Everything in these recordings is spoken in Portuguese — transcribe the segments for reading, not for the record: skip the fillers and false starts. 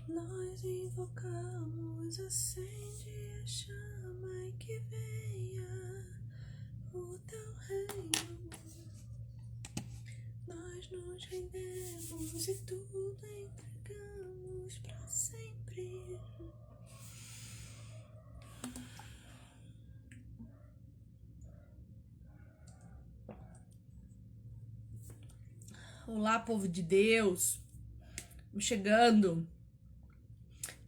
Nós invocamos, acende a chama e que venha o teu reino. Nós nos rendemos e tudo entregamos para sempre. Olá, povo de Deus. Estamos chegando.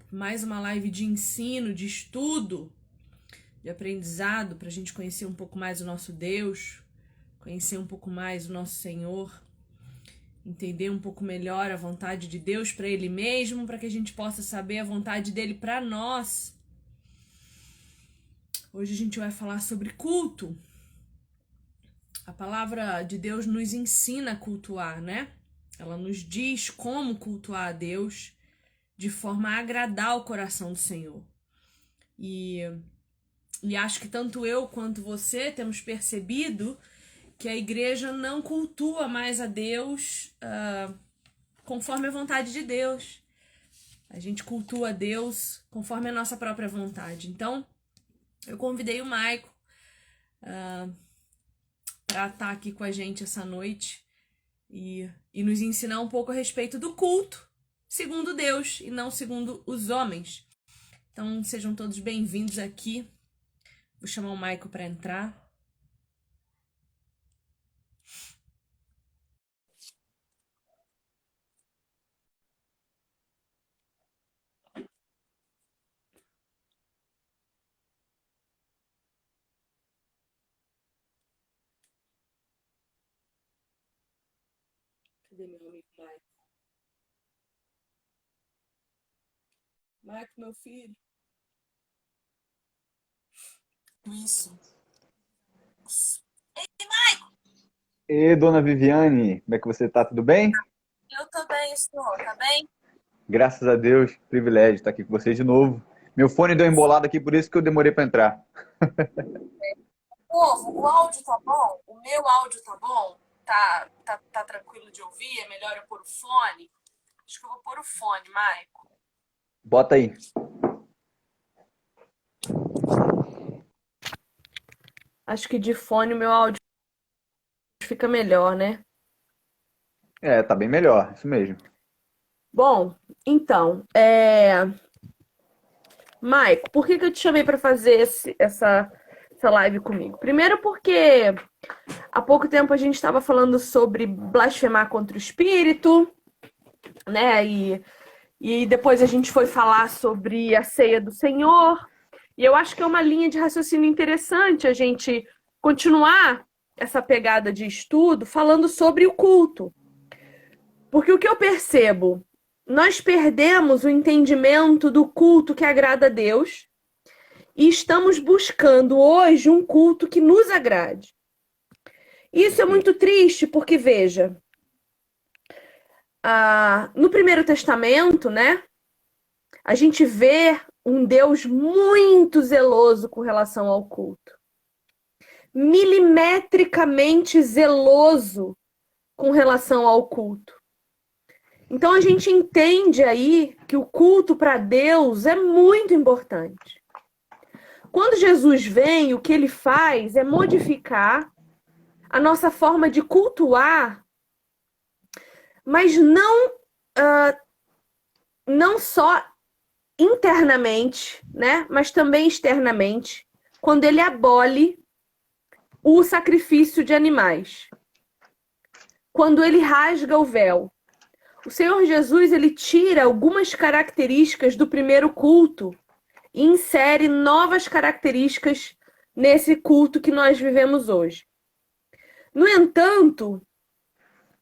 Mais uma live de ensino, de estudo, de aprendizado, para a gente conhecer um pouco mais o nosso Deus, conhecer um pouco mais o nosso Senhor, entender um pouco melhor a vontade de Deus para Ele mesmo, para que a gente possa saber a vontade dele para nós. Hoje a gente vai falar sobre culto. A palavra de Deus nos ensina a cultuar, né? Ela nos diz como cultuar a Deus de forma a agradar o coração do Senhor. E acho que tanto eu quanto você temos percebido que a igreja não cultua mais a Deus conforme a vontade de Deus. A gente cultua a Deus conforme a nossa própria vontade. Então, eu convidei o Maico para estar aqui com a gente essa noite e nos ensinar um pouco a respeito do culto segundo Deus e não segundo os homens. Então, sejam todos bem-vindos aqui. Vou chamar o Maico para entrar. Cadê meu amigo Maico? Maico, meu filho. Isso. E dona Viviane, como é que você tá? Tudo bem? Eu tô bem, senhor, tá bem? Graças a Deus, privilégio estar aqui com você de novo. Meu fone deu embolado aqui, por isso que eu demorei para entrar. Povo, o áudio tá bom? O meu áudio tá bom? Tá tranquilo de ouvir? É melhor eu pôr o fone? Acho que eu vou pôr o fone, Maico. Bota aí. Acho que de fone o meu áudio fica melhor, né? É, tá bem melhor, isso mesmo. Bom, então, Maico, por que eu te chamei para fazer essa live comigo? Primeiro porque há pouco tempo a gente estava falando sobre blasfemar contra o Espírito, né? E depois a gente foi falar sobre a ceia do Senhor. E eu acho que é uma linha de raciocínio interessante a gente continuar essa pegada de estudo falando sobre o culto. Porque o que eu percebo, nós perdemos o entendimento do culto que agrada a Deus e estamos buscando hoje um culto que nos agrade. Isso é muito triste porque, veja, no Primeiro Testamento, né, a gente vê um Deus muito zeloso com relação ao culto. Milimetricamente zeloso com relação ao culto. Então a gente entende aí que o culto para Deus é muito importante. Quando Jesus vem, o que ele faz é modificar a nossa forma de cultuar, mas não só internamente, né, mas também externamente, quando ele abole o sacrifício de animais. Quando ele rasga o véu. O Senhor Jesus, ele tira algumas características do primeiro culto e insere novas características nesse culto que nós vivemos hoje. No entanto,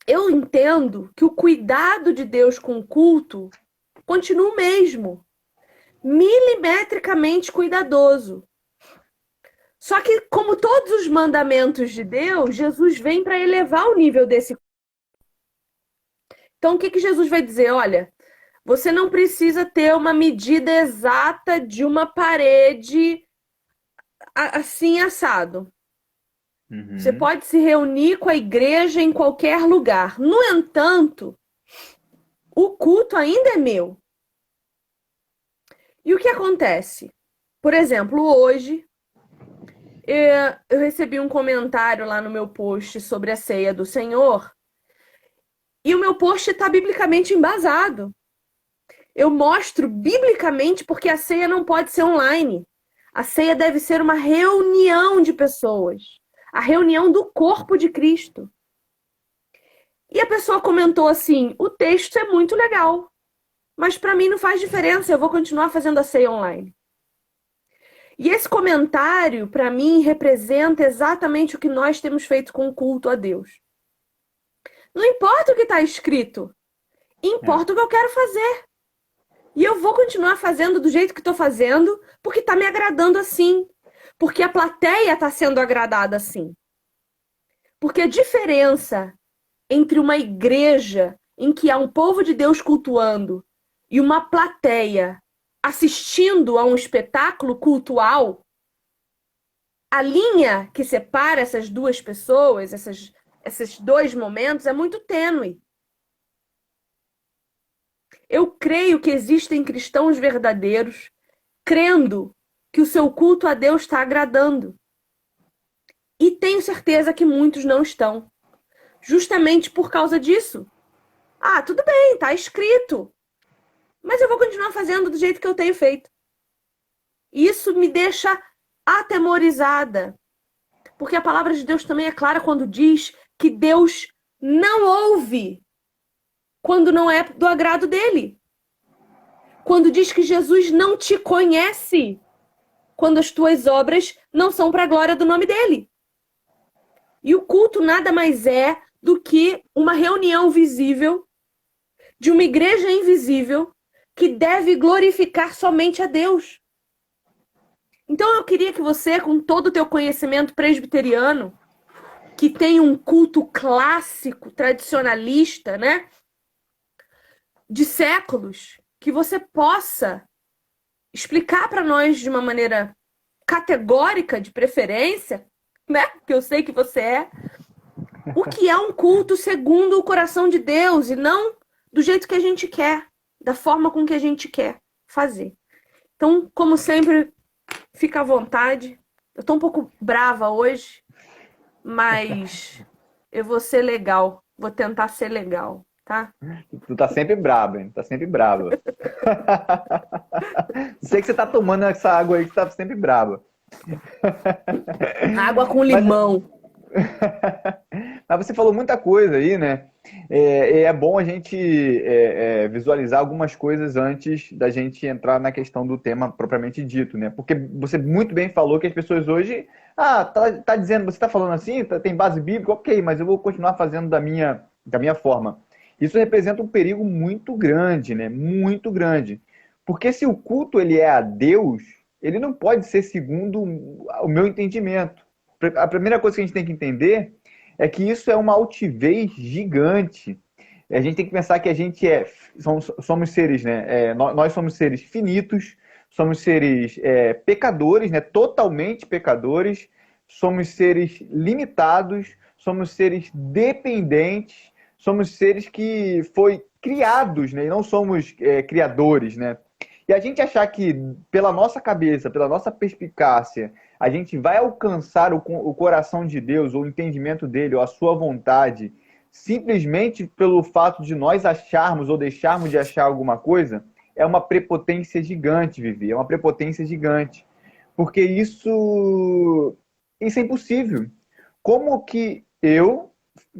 eu entendo que o cuidado de Deus com o culto continua o mesmo, milimetricamente cuidadoso. Só que, como todos os mandamentos de Deus, Jesus vem para elevar o nível desse. Então, o que Jesus vai dizer? Olha, você não precisa ter uma medida exata de uma parede assim assado. Você Uhum. pode se reunir com a igreja em qualquer lugar. No entanto, o culto ainda é meu. E o que acontece? Por exemplo, hoje eu recebi um comentário lá no meu post sobre a ceia do Senhor, e o meu post está biblicamente embasado. Eu mostro biblicamente porque a ceia não pode ser online. A ceia deve ser uma reunião de pessoas. A reunião do corpo de Cristo. E a pessoa comentou assim: o texto é muito legal, mas para mim não faz diferença, eu vou continuar fazendo a ceia online. E esse comentário, para mim, representa exatamente o que nós temos feito com o culto a Deus. Não importa o que está escrito, importa o que eu quero fazer. E eu vou continuar fazendo do jeito que estou fazendo, porque está me agradando assim. Porque a plateia está sendo agradada assim. Porque a diferença entre uma igreja em que há um povo de Deus cultuando e uma plateia assistindo a um espetáculo cultual, a linha que separa essas duas pessoas, esses dois momentos, é muito tênue. Eu creio que existem cristãos verdadeiros crendo que o seu culto a Deus está agradando. E tenho certeza que muitos não estão. Justamente por causa disso. Ah, tudo bem, tá escrito. Mas eu vou continuar fazendo do jeito que eu tenho feito. Isso me deixa atemorizada. Porque a palavra de Deus também é clara quando diz que Deus não ouve quando não é do agrado dele. Quando diz que Jesus não te conhece quando as tuas obras não são para a glória do nome dele. E o culto nada mais é do que uma reunião visível de uma igreja invisível que deve glorificar somente a Deus. Então eu queria que você, com todo o teu conhecimento presbiteriano, que tem um culto clássico, tradicionalista, né, de séculos, que você possa explicar para nós de uma maneira categórica, de preferência, né, que eu sei que você é, o que é um culto segundo o coração de Deus e não do jeito que a gente quer, da forma com que a gente quer fazer. Então, como sempre, fica à vontade. Eu tô um pouco brava hoje, mas eu vou ser legal. Vou tentar ser legal, tá? Tu tá sempre braba, hein? Tá sempre braba. Sei que você tá tomando essa água aí que tá sempre braba. Água com limão. Mas você falou muita coisa aí, né? É bom a gente visualizar algumas coisas antes da gente entrar na questão do tema propriamente dito, né? Porque você muito bem falou que as pessoas hoje... tá dizendo, você tá falando assim, tem base bíblica, ok, mas eu vou continuar fazendo da minha forma. Isso representa um perigo muito grande, né? Muito grande. Porque se o culto ele é a Deus, ele não pode ser segundo o meu entendimento. A primeira coisa que a gente tem que entender é que isso é uma altivez gigante. A gente tem que pensar que a gente somos seres, né? Nós somos seres finitos, somos seres pecadores, né? Totalmente pecadores, somos seres limitados, somos seres dependentes, somos seres que foi criados, né? E não somos criadores, né? E a gente achar que pela nossa cabeça, pela nossa perspicácia, a gente vai alcançar o coração de Deus, ou o entendimento dele, ou a sua vontade, simplesmente pelo fato de nós acharmos ou deixarmos de achar alguma coisa, é uma prepotência gigante, Vivi. É uma prepotência gigante. Porque isso é impossível. Como que eu,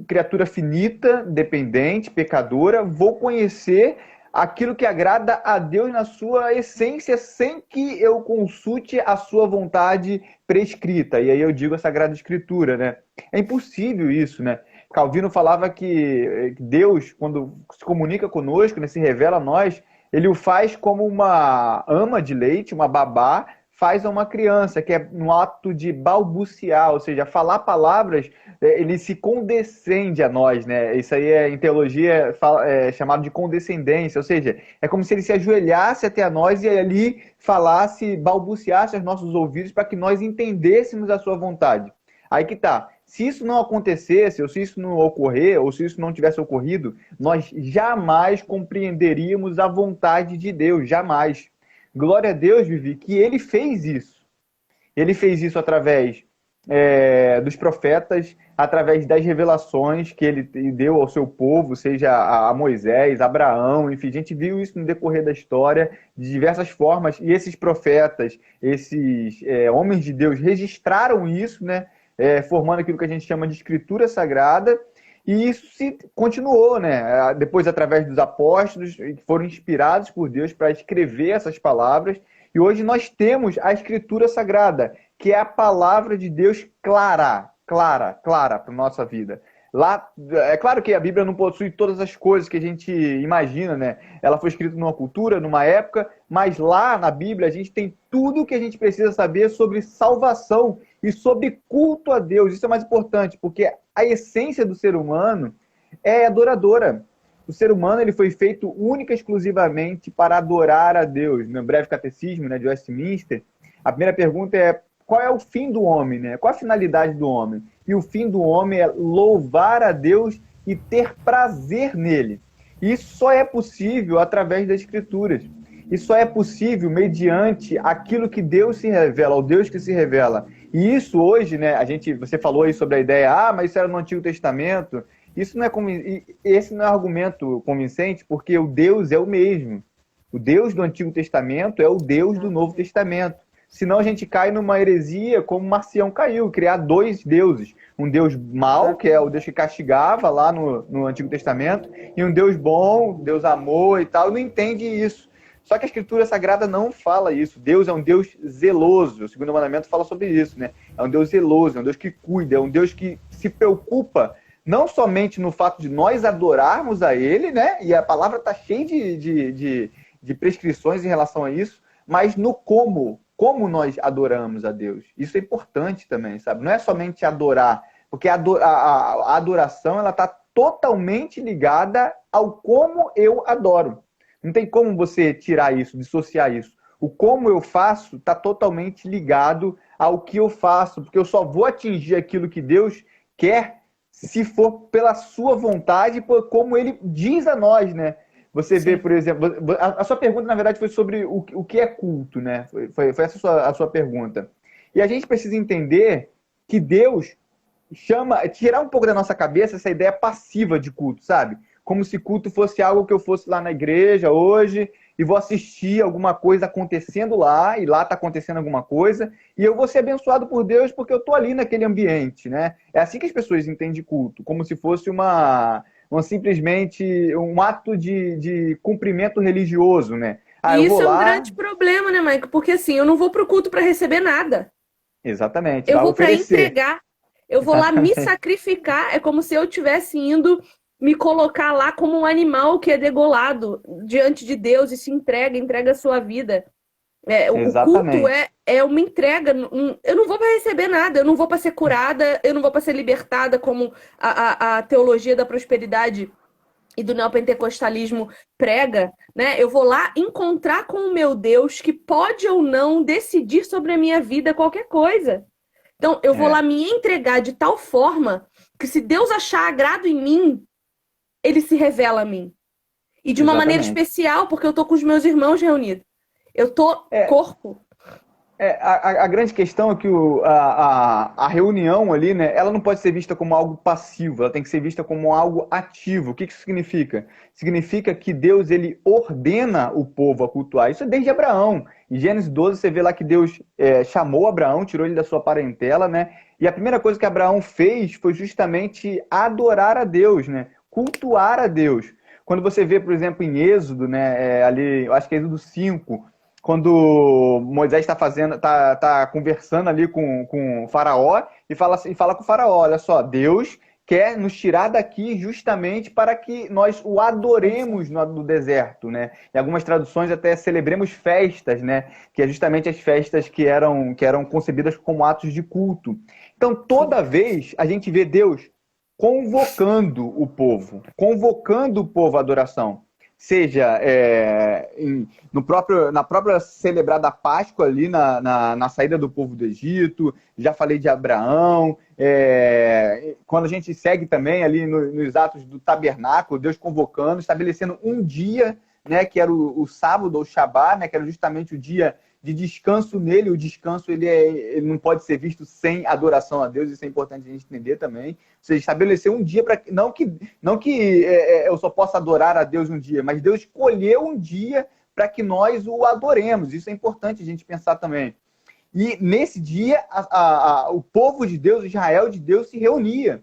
criatura finita, dependente, pecadora, vou conhecer aquilo que agrada a Deus na sua essência, sem que eu consulte a sua vontade prescrita? E aí eu digo a Sagrada Escritura, né? É impossível isso, né? Calvino falava que Deus, quando se comunica conosco, né, se revela a nós, ele o faz como uma ama de leite, uma babá, faz a uma criança, que é no ato de balbuciar, ou seja, falar palavras, ele se condescende a nós, né? Isso aí em teologia é chamado de condescendência, ou seja, é como se ele se ajoelhasse até a nós e ali falasse, balbuciasse aos nossos ouvidos para que nós entendêssemos a sua vontade. Aí que tá. Se isso não acontecesse, ou se isso não ocorrer, ou se isso não tivesse ocorrido, nós jamais compreenderíamos a vontade de Deus, jamais. Glória a Deus, Vivi, que ele fez isso. Ele fez isso através dos profetas, através das revelações que ele deu ao seu povo, seja a Moisés, Abraão, enfim, a gente viu isso no decorrer da história de diversas formas, e esses profetas, esses homens de Deus registraram isso, né, formando aquilo que a gente chama de escritura sagrada, e isso se continuou, né, depois através dos apóstolos, que foram inspirados por Deus para escrever essas palavras, e hoje nós temos a escritura sagrada, que é a palavra de Deus clara para a nossa vida. Lá, é claro que a Bíblia não possui todas as coisas que a gente imagina, né? Ela foi escrita numa cultura, numa época, mas lá na Bíblia a gente tem tudo o que a gente precisa saber sobre salvação e sobre culto a Deus. Isso é mais importante, porque a essência do ser humano é adoradora. O ser humano ele foi feito única e exclusivamente para adorar a Deus. No breve catecismo, né, de Westminster, a primeira pergunta é: qual é o fim do homem, né? Qual a finalidade do homem? E o fim do homem é louvar a Deus e ter prazer nele. E isso só é possível através das Escrituras. Isso só é possível mediante aquilo que Deus se revela, o Deus que se revela. E isso hoje, né? Você falou aí sobre a ideia, mas isso era no Antigo Testamento. Isso não é esse não é argumento convincente, porque o Deus é o mesmo. O Deus do Antigo Testamento é o Deus do Novo Testamento. Senão a gente cai numa heresia como Marcião caiu, criar dois deuses. Um Deus mau, que é o Deus que castigava lá no Antigo Testamento, e um Deus bom, Deus amor e tal, não entende isso. Só que a Escritura Sagrada não fala isso. Deus é um Deus zeloso. O segundo mandamento fala sobre isso, né? É um Deus zeloso, é um Deus que cuida, é um Deus que se preocupa não somente no fato de nós adorarmos a Ele, né? E a palavra está cheia de prescrições em relação a isso, mas no como nós adoramos a Deus. Isso é importante também, sabe? Não é somente adorar, porque a adoração ela está totalmente ligada ao como eu adoro. Não tem como você tirar isso, dissociar isso. O como eu faço está totalmente ligado ao que eu faço, porque eu só vou atingir aquilo que Deus quer se for pela sua vontade, como Ele diz a nós, né? Você vê, por exemplo, a sua pergunta, na verdade, foi sobre o que é culto, né? Foi essa a sua pergunta. E a gente precisa entender que Deus tirar um pouco da nossa cabeça essa ideia passiva de culto, sabe? Como se culto fosse algo que eu fosse lá na igreja hoje e vou assistir alguma coisa acontecendo lá, e lá está acontecendo alguma coisa, e eu vou ser abençoado por Deus porque eu estou ali naquele ambiente, né? É assim que as pessoas entendem culto, como se fosse simplesmente um ato de cumprimento religioso, né? E isso é um grande problema, né, Maico? Porque assim, eu não vou pro culto para receber nada. Exatamente. Eu vou para entregar. Eu vou lá me sacrificar. É como se eu estivesse indo me colocar lá como um animal que é degolado diante de Deus e se entrega a sua vida. O culto é uma entrega. Eu não vou para receber nada, eu não vou para ser curada, eu não vou para ser libertada, como a teologia da prosperidade e do neopentecostalismo prega, né? Eu vou lá encontrar com o meu Deus que pode ou não decidir sobre a minha vida qualquer coisa. Então, eu vou lá me entregar de tal forma que, se Deus achar agrado em mim, Ele se revela a mim. E de uma maneira especial, porque eu tô com os meus irmãos reunidos. Eu tô corpo. A grande questão é que a reunião ali, né, ela não pode ser vista como algo passivo, ela tem que ser vista como algo ativo. O que isso significa? Significa que Deus ele ordena o povo a cultuar. Isso é desde Abraão. Em Gênesis 12 você vê lá que Deus chamou Abraão, tirou ele da sua parentela, né? E a primeira coisa que Abraão fez foi justamente adorar a Deus, né? Cultuar a Deus. Quando você vê, por exemplo, em Êxodo, né, ali, eu acho que é Êxodo 5, quando Moisés está conversando ali com o faraó e fala com o faraó: olha só, Deus quer nos tirar daqui justamente para que nós o adoremos no deserto, né? Em algumas traduções até celebremos festas, né? Que é justamente as festas que eram concebidas como atos de culto. Então, toda vez a gente vê Deus convocando o povo à adoração. Seja na própria celebrada Páscoa ali na saída do povo do Egito, já falei de Abraão, quando a gente segue também ali nos atos do tabernáculo, Deus convocando, estabelecendo um dia né, que era o sábado, ou Shabá, né, que era justamente o dia de descanso nele. O descanso ele não pode ser visto sem adoração a Deus, isso é importante a gente entender também. Ou seja, estabelecer um dia para não que eu só possa adorar a Deus um dia, mas Deus escolheu um dia para que nós o adoremos. Isso é importante a gente pensar também. E nesse dia, o povo de Deus, Israel de Deus, se reunia.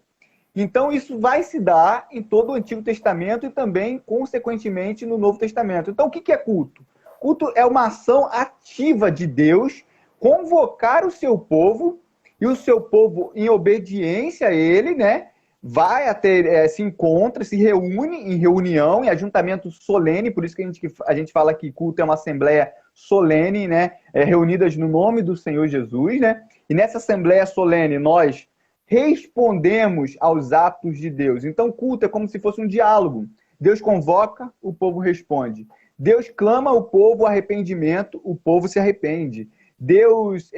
Então, isso vai se dar em todo o Antigo Testamento e também, consequentemente, no Novo Testamento. Então, o que é culto? Culto é uma ação ativa de Deus convocar o seu povo, e o seu povo, em obediência a ele, né, vai até, se encontra, se reúne em reunião, em ajuntamento solene. Por isso que a gente fala que culto é uma assembleia solene, né, reunidas no nome do Senhor Jesus, né? E nessa assembleia solene nós respondemos aos atos de Deus. Então, culto é como se fosse um diálogo. Deus convoca, o povo responde. Deus clama o povo arrependimento, o povo se arrepende. Deus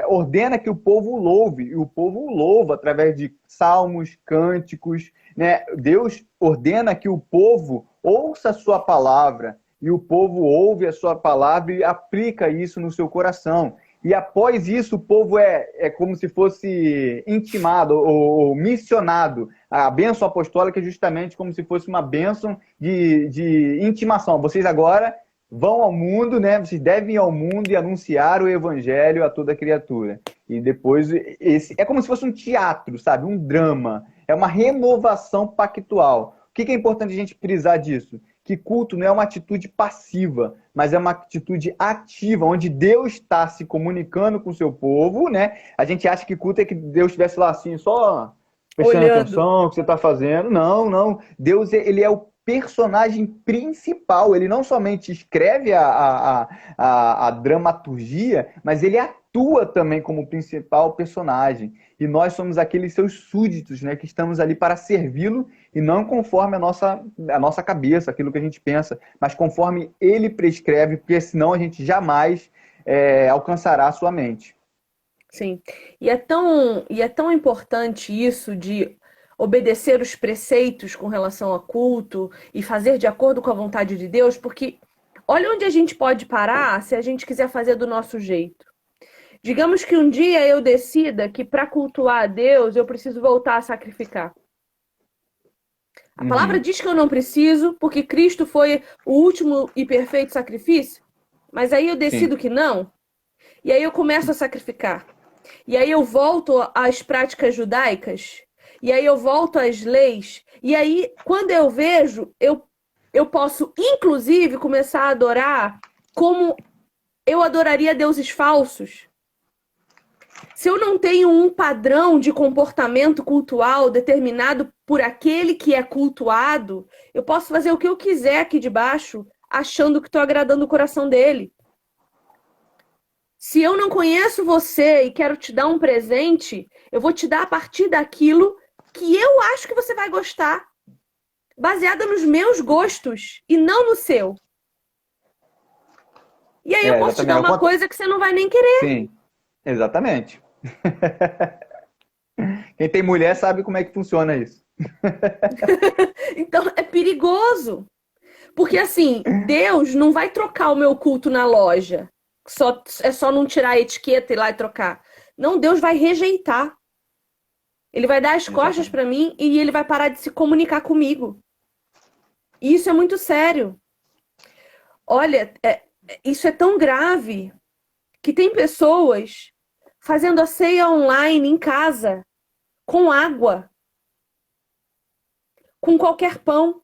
ordena que o povo louve, e o povo louva através de salmos, cânticos, né? Deus ordena que o povo ouça a sua palavra, e o povo ouve a sua palavra e aplica isso no seu coração. E após isso, o povo é como se fosse intimado ou missionado. A bênção apostólica é justamente como se fosse uma bênção de intimação. Vocês agora vão ao mundo, né? Vocês devem ir ao mundo e anunciar o evangelho a toda criatura. E depois, é como se fosse um teatro, sabe? Um drama. É uma renovação pactual. O que é importante a gente frisar disso? Que culto não é uma atitude passiva, mas é uma atitude ativa, onde Deus está se comunicando com o seu povo, né? A gente acha que culto é que Deus estivesse lá assim, só prestando atenção no que você está fazendo. Não, não. Deus, ele é o personagem principal. Ele não somente escreve a dramaturgia, mas ele atua também como principal personagem. E nós somos aqueles seus súditos, né, que estamos ali para servi-lo, e não conforme a nossa cabeça, aquilo que a gente pensa, mas conforme ele prescreve, porque senão a gente jamais alcançará a sua mente. Sim. E é tão importante isso de obedecer os preceitos com relação a culto e fazer de acordo com a vontade de Deus, porque olha onde a gente pode parar se a gente quiser fazer do nosso jeito. Digamos que um dia eu decida que para cultuar a Deus eu preciso voltar a sacrificar. A palavra diz que eu não preciso, porque Cristo foi o último e perfeito sacrifício, mas aí eu decido que não, e aí eu começo a sacrificar. E aí eu volto às práticas judaicas, e aí eu volto às leis, e aí quando eu vejo, eu posso inclusive começar a adorar como eu adoraria deuses falsos. Se eu não tenho um padrão de comportamento cultual determinado por aquele que é cultuado, eu posso fazer o que eu quiser aqui de baixo, achando que estou agradando o coração dele. Se eu não conheço você e quero te dar um presente, eu vou te dar a partir daquilo que eu acho que você vai gostar, baseada nos meus gostos e não no seu. E aí eu posso te dar uma coisa que você não vai nem querer. Sim, exatamente. Quem tem mulher sabe como é que funciona isso. Então é perigoso. Porque assim, Deus não vai trocar o meu culto na loja. É só não tirar a etiqueta e ir lá e trocar. Não, Deus vai rejeitar. Ele vai dar as costas para mim e ele vai parar de se comunicar comigo. E isso é muito sério. Olha, isso é tão grave que tem pessoas fazendo a ceia online em casa, com água, com qualquer pão,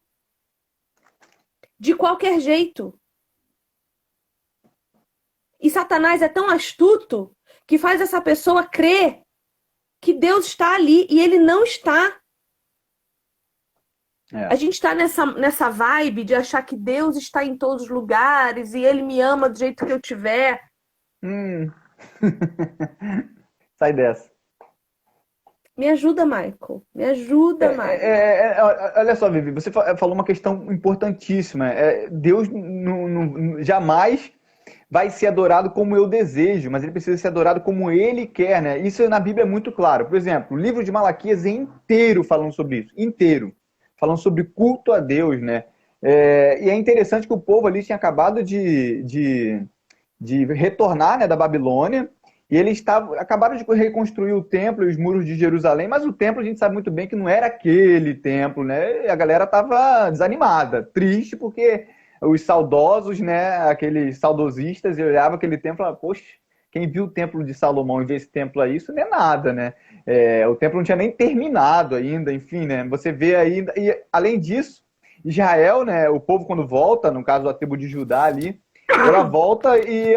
de qualquer jeito. E Satanás é tão astuto que faz essa pessoa crer que Deus está ali e ele não está. A gente está nessa vibe de achar que Deus está em todos os lugares e ele me ama do jeito que eu tiver. Sai dessa. Me ajuda, Michael. Me ajuda, Michael. Olha só, Vivi, você falou uma questão importantíssima. Deus jamais vai ser adorado como eu desejo, mas ele precisa ser adorado como ele quer, né? Isso na Bíblia é muito claro. Por exemplo, o livro de Malaquias é inteiro falando sobre isso. Inteiro. Falando sobre culto a Deus, né? E é interessante que o povo ali tinha acabado de retornar, né, da Babilônia, e eles acabaram de reconstruir o templo e os muros de Jerusalém, mas o templo a gente sabe muito bem que não era aquele templo, né? E a galera estava desanimada, triste, porque os saudosos, né, aqueles saudosistas, olhavam aquele templo e falavam, poxa, quem viu o templo de Salomão e vê esse templo aí, isso não é nada, né? O templo não tinha nem terminado ainda, enfim, né? Você vê ainda, e além disso, Israel, né, o povo quando volta, no caso a tribo de Judá ali, ela volta e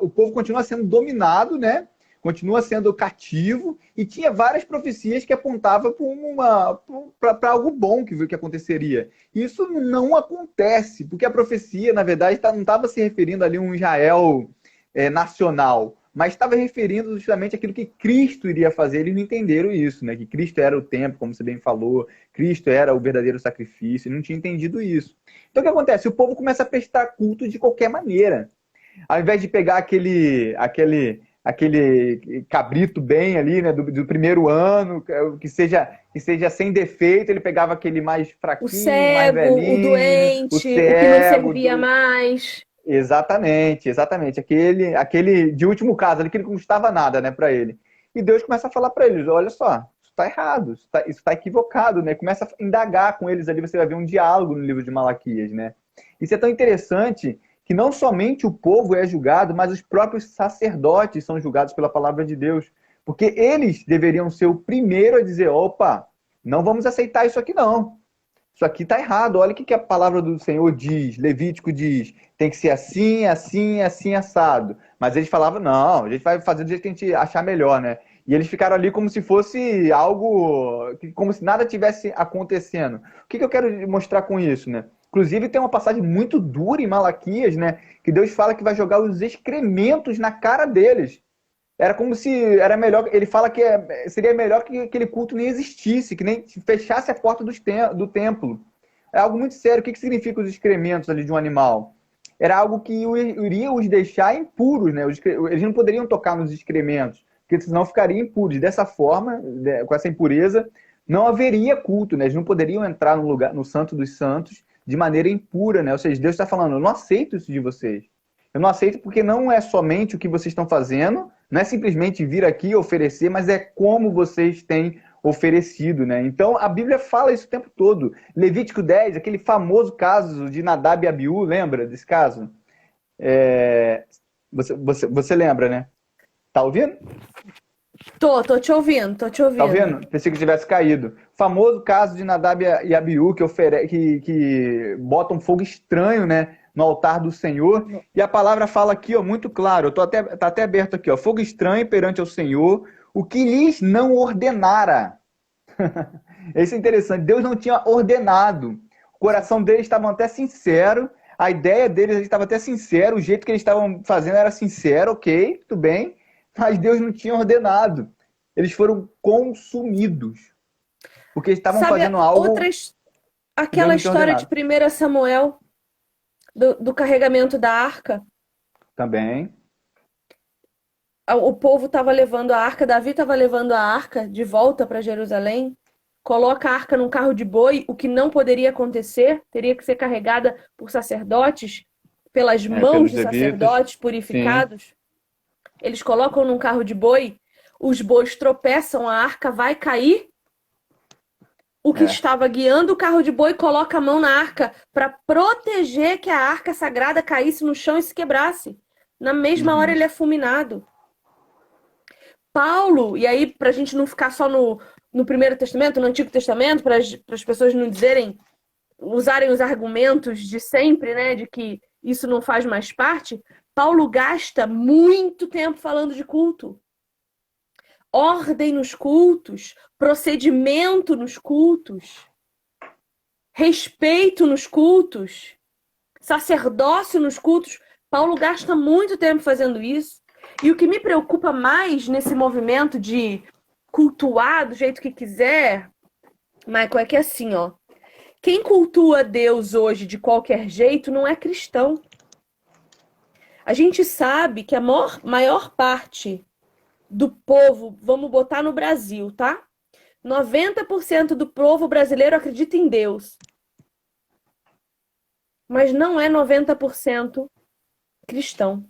o povo continua sendo dominado, né? Continua sendo cativo e tinha várias profecias que apontavam para algo bom que aconteceria. Isso não acontece, porque a profecia, na verdade, não estava se referindo ali a um Israel nacional, mas estava referindo justamente àquilo que Cristo iria fazer. Eles não entenderam isso, né? Que Cristo era o templo, como você bem falou, Cristo era o verdadeiro sacrifício, eles não tinham entendido isso. Então o que acontece? O povo começa a prestar culto de qualquer maneira. Ao invés de pegar aquele cabrito bem ali, né, do primeiro ano, que seja sem defeito, ele pegava aquele mais O fraquinho, mais cego, o velhinho, o doente, o que não cego. servia mais. Exatamente, exatamente. Aquele de último caso, ali que não custava nada, né, para ele. E Deus começa a falar para eles: olha só, isso está errado, isso tá equivocado, né? Começa a indagar com eles ali, você vai ver um diálogo no livro de Malaquias, né? Isso é tão interessante que não somente o povo é julgado, mas os próprios sacerdotes são julgados pela palavra de Deus. Porque eles deveriam ser o primeiro a dizer: opa, não vamos aceitar isso aqui não. Isso aqui está errado. Olha o que a palavra do Senhor diz, Levítico diz. Tem que ser assim, assim, assim, assado. Mas eles falavam, não, a gente vai fazer do jeito que a gente achar melhor, né? E eles ficaram ali como se fosse algo, como se nada tivesse acontecendo. O que eu quero mostrar com isso, né? Inclusive tem uma passagem muito dura em Malaquias, né? Que Deus fala que vai jogar os excrementos na cara deles. Era como se era melhor. Ele fala que seria melhor que aquele culto nem existisse, que nem fechasse a porta do templo. É algo muito sério. O que significa os excrementos ali de um animal? Era algo que iria os deixar impuros, né? Eles não poderiam tocar nos excrementos, porque senão ficariam impuros. Dessa forma, com essa impureza, não haveria culto, né? Eles não poderiam entrar no lugar, no Santo dos Santos, de maneira impura, né? Ou seja, Deus está falando: eu não aceito isso de vocês. Eu não aceito porque não é somente o que vocês estão fazendo, não é simplesmente vir aqui e oferecer, mas é como vocês têm oferecido, né? Então a Bíblia fala isso o tempo todo. Levítico 10, aquele famoso caso de Nadab e Abiú, lembra desse caso? Você lembra, né? Tá ouvindo? Tô te ouvindo, tô te Tá ouvindo. ouvindo? Pensei que tivesse caído. Famoso caso de Nadab e Abiú, que botam fogo estranho, né, no altar do Senhor. E a palavra fala aqui, ó, muito claro, tá até aberto aqui, ó, fogo estranho perante ao Senhor, o que lhes não ordenara. Isso é interessante. Deus não tinha ordenado. O coração deles estava até sincero, a ideia deles estava até sincero, o jeito que eles estavam fazendo era sincero, ok, tudo bem, mas Deus não tinha ordenado. Eles foram consumidos. Porque eles estavam Sabe, fazendo algo que Deus aquela não tinha história de ordenado. 1 Samuel, do carregamento da arca? Também. O povo estava levando a arca, Davi estava levando a arca de volta para Jerusalém, coloca a arca num carro de boi, o que não poderia acontecer, teria que ser carregada por sacerdotes, pelas mãos Pelos de levitas. sacerdotes Sim. purificados. Eles colocam num carro de boi, os bois tropeçam, a arca vai cair. O que É. estava guiando o carro de boi coloca a mão na arca para proteger que a arca sagrada caísse no chão e se quebrasse. Na mesma hora Uhum. ele é fulminado. Paulo, e aí para a gente não ficar só no Primeiro Testamento, no Antigo Testamento, para as pessoas não dizerem, usarem os argumentos de sempre, né, de que isso não faz mais parte, Paulo gasta muito tempo falando de culto. Ordem nos cultos, procedimento nos cultos, respeito nos cultos, sacerdócio nos cultos. Paulo gasta muito tempo fazendo isso. E o que me preocupa mais nesse movimento de cultuar do jeito que quiser, Michael, é que assim, ó, quem cultua Deus hoje de qualquer jeito não é cristão. A gente sabe que a maior parte do povo, vamos botar no Brasil, tá? 90% do povo brasileiro acredita em Deus. mas não é 90% cristão.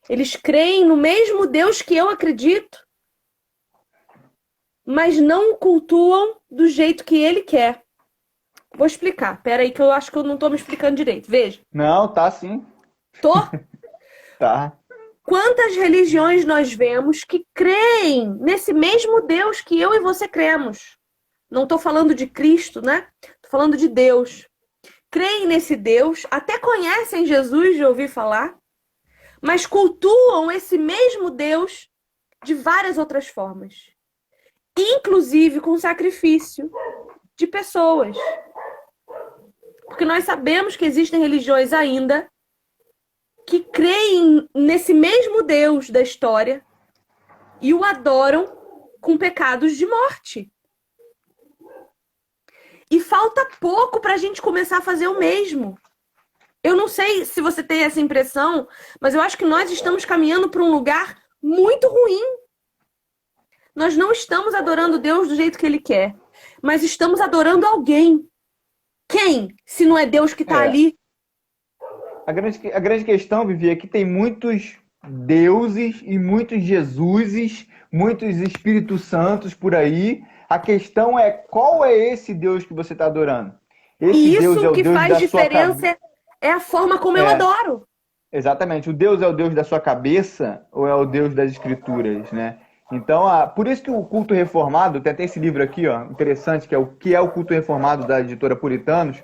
Eles creem no mesmo Deus que eu acredito, mas não o cultuam do jeito que ele quer. Vou explicar. Pera aí que eu acho que eu não tô me explicando direito. Veja. Não, tá sim. Tô? Tá. Quantas religiões nós vemos que creem nesse mesmo Deus que eu e você cremos? Não tô falando de Cristo, né? Tô falando de Deus. Creem nesse Deus, até conhecem Jesus de ouvir falar, mas cultuam esse mesmo Deus de várias outras formas, inclusive com sacrifício de pessoas. Porque nós sabemos que existem religiões ainda que creem nesse mesmo Deus da história e o adoram com pecados de morte. E falta pouco para a gente começar a fazer o mesmo. Eu não sei se você tem essa impressão, mas eu acho que nós estamos caminhando para um lugar muito ruim. Nós não estamos adorando Deus do jeito que Ele quer, mas estamos adorando alguém. Quem, se não é Deus que está ali? A grande questão, Vivi, é que tem muitos deuses e muitos Jesuses, muitos Espíritos Santos por aí. A questão é qual é esse Deus que você está adorando? Esse E Deus isso é o que Deus faz da sua diferença cabeça. é a forma como eu adoro. Exatamente. O Deus é o Deus da sua cabeça ou é o Deus das Escrituras, né? Então, por isso que o culto reformado, tem até esse livro aqui, ó, interessante, que é o culto reformado da editora Puritanos.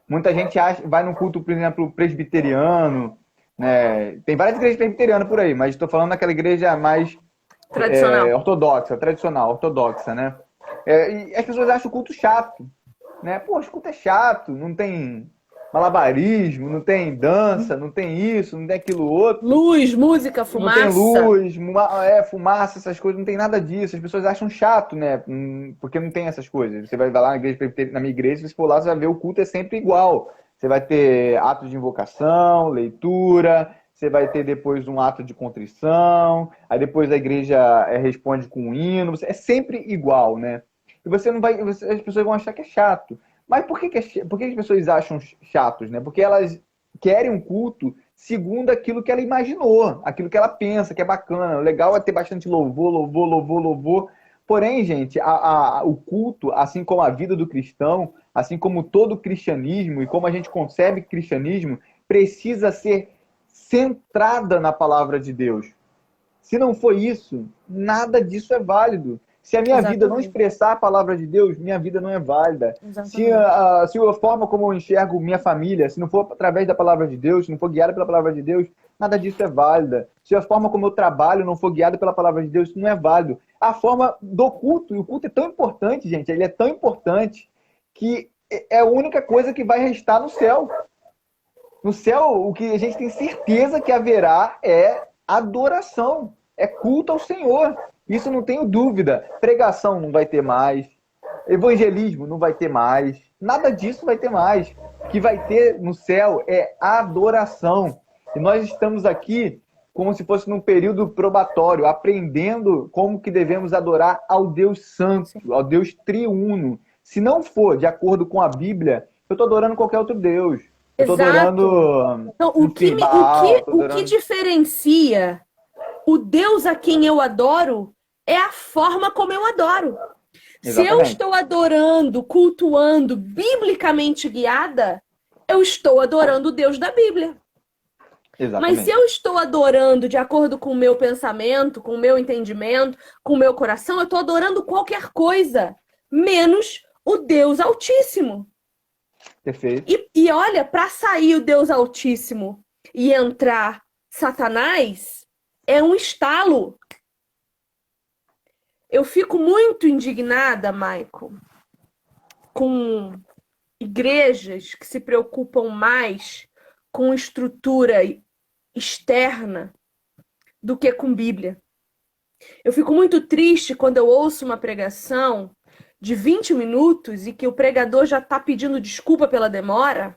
Muita gente vai no culto, por exemplo, presbiteriano, né? Tem várias igrejas presbiterianas por aí, mas estou falando daquela igreja mais Tradicional. ortodoxa, tradicional, ortodoxa, né? E as pessoas acham o culto chato, né? Pô, o culto é chato, não tem malabarismo, não tem dança, não tem isso, não tem aquilo outro. Luz, música, fumaça. Não tem luz, fumaça, essas coisas, não tem nada disso. As pessoas acham chato, né? Porque não tem essas coisas. Você vai lá na igreja, na minha igreja, se você for lá, você vai ver o culto é sempre igual. Você vai ter atos de invocação, leitura, você vai ter depois um ato de contrição, aí depois a igreja responde com um hino. É sempre igual, né? E você não vai. As pessoas vão achar que é chato. Mas por que as pessoas acham chatos, né? Porque elas querem um culto segundo aquilo que ela imaginou, aquilo que ela pensa, que é bacana. O legal é ter bastante louvor, louvor, louvor, louvor. Porém, gente, o culto, assim como a vida do cristão, assim como todo o cristianismo e como a gente concebe cristianismo, precisa ser centrada na palavra de Deus. Se não for isso, nada disso é válido. Se a minha vida não expressar a palavra de Deus, minha vida não é válida. Se a forma como eu enxergo minha família, se não for através da palavra de Deus, se não for guiada pela palavra de Deus, nada disso é válida. Se a forma como eu trabalho não for guiada pela palavra de Deus, isso não é válido. A forma do culto, e o culto é tão importante, gente, ele é tão importante que é a única coisa que vai restar no céu. No céu, o que a gente tem certeza que haverá é adoração, é culto ao Senhor. Isso não tenho dúvida. Pregação não vai ter mais, evangelismo não vai ter mais, nada disso vai ter mais. O que vai ter no céu é adoração. E nós estamos aqui como se fosse num período probatório, aprendendo como que devemos adorar ao Deus Santo, ao Deus Triuno. Se não for de acordo com a Bíblia, eu estou adorando qualquer outro Deus. Eu estou adorando então, o que diferencia o Deus a quem eu adoro é a forma como eu adoro. Exatamente. Se eu estou adorando, cultuando, biblicamente guiada, eu estou adorando o Deus da Bíblia. Exatamente. Mas se eu estou adorando de acordo com o meu pensamento, com o meu entendimento, com o meu coração, eu estou adorando qualquer coisa, menos o Deus Altíssimo. Perfeito. E olha, para sair o Deus Altíssimo e entrar Satanás, é um estalo. Eu fico muito indignada, Michael, com igrejas que se preocupam mais com estrutura externa do que com Bíblia. Eu fico muito triste quando eu ouço uma pregação de 20 minutos e que o pregador já está pedindo desculpa pela demora,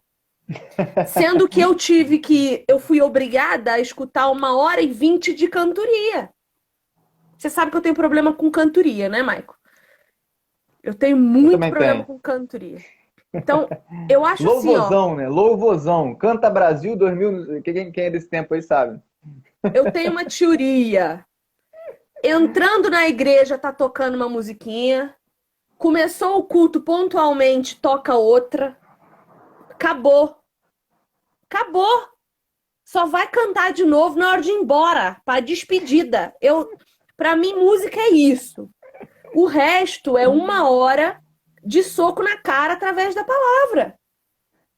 sendo que eu fui obrigada a escutar 1h20 de cantoria. Você sabe que eu tenho problema com cantoria, né, Maico? Eu tenho muito problema com cantoria. Então, eu acho assim, ó, Louvozão, né? Louvozão. Canta Brasil 2000. Quem é desse tempo aí sabe? eu tenho uma teoria. Entrando na igreja, tá tocando uma musiquinha. Começou o culto pontualmente, toca outra. Acabou. Acabou. Só vai cantar de novo na hora de ir embora, para despedida. Para mim, música é isso. O resto é 1 hora de soco na cara através da palavra.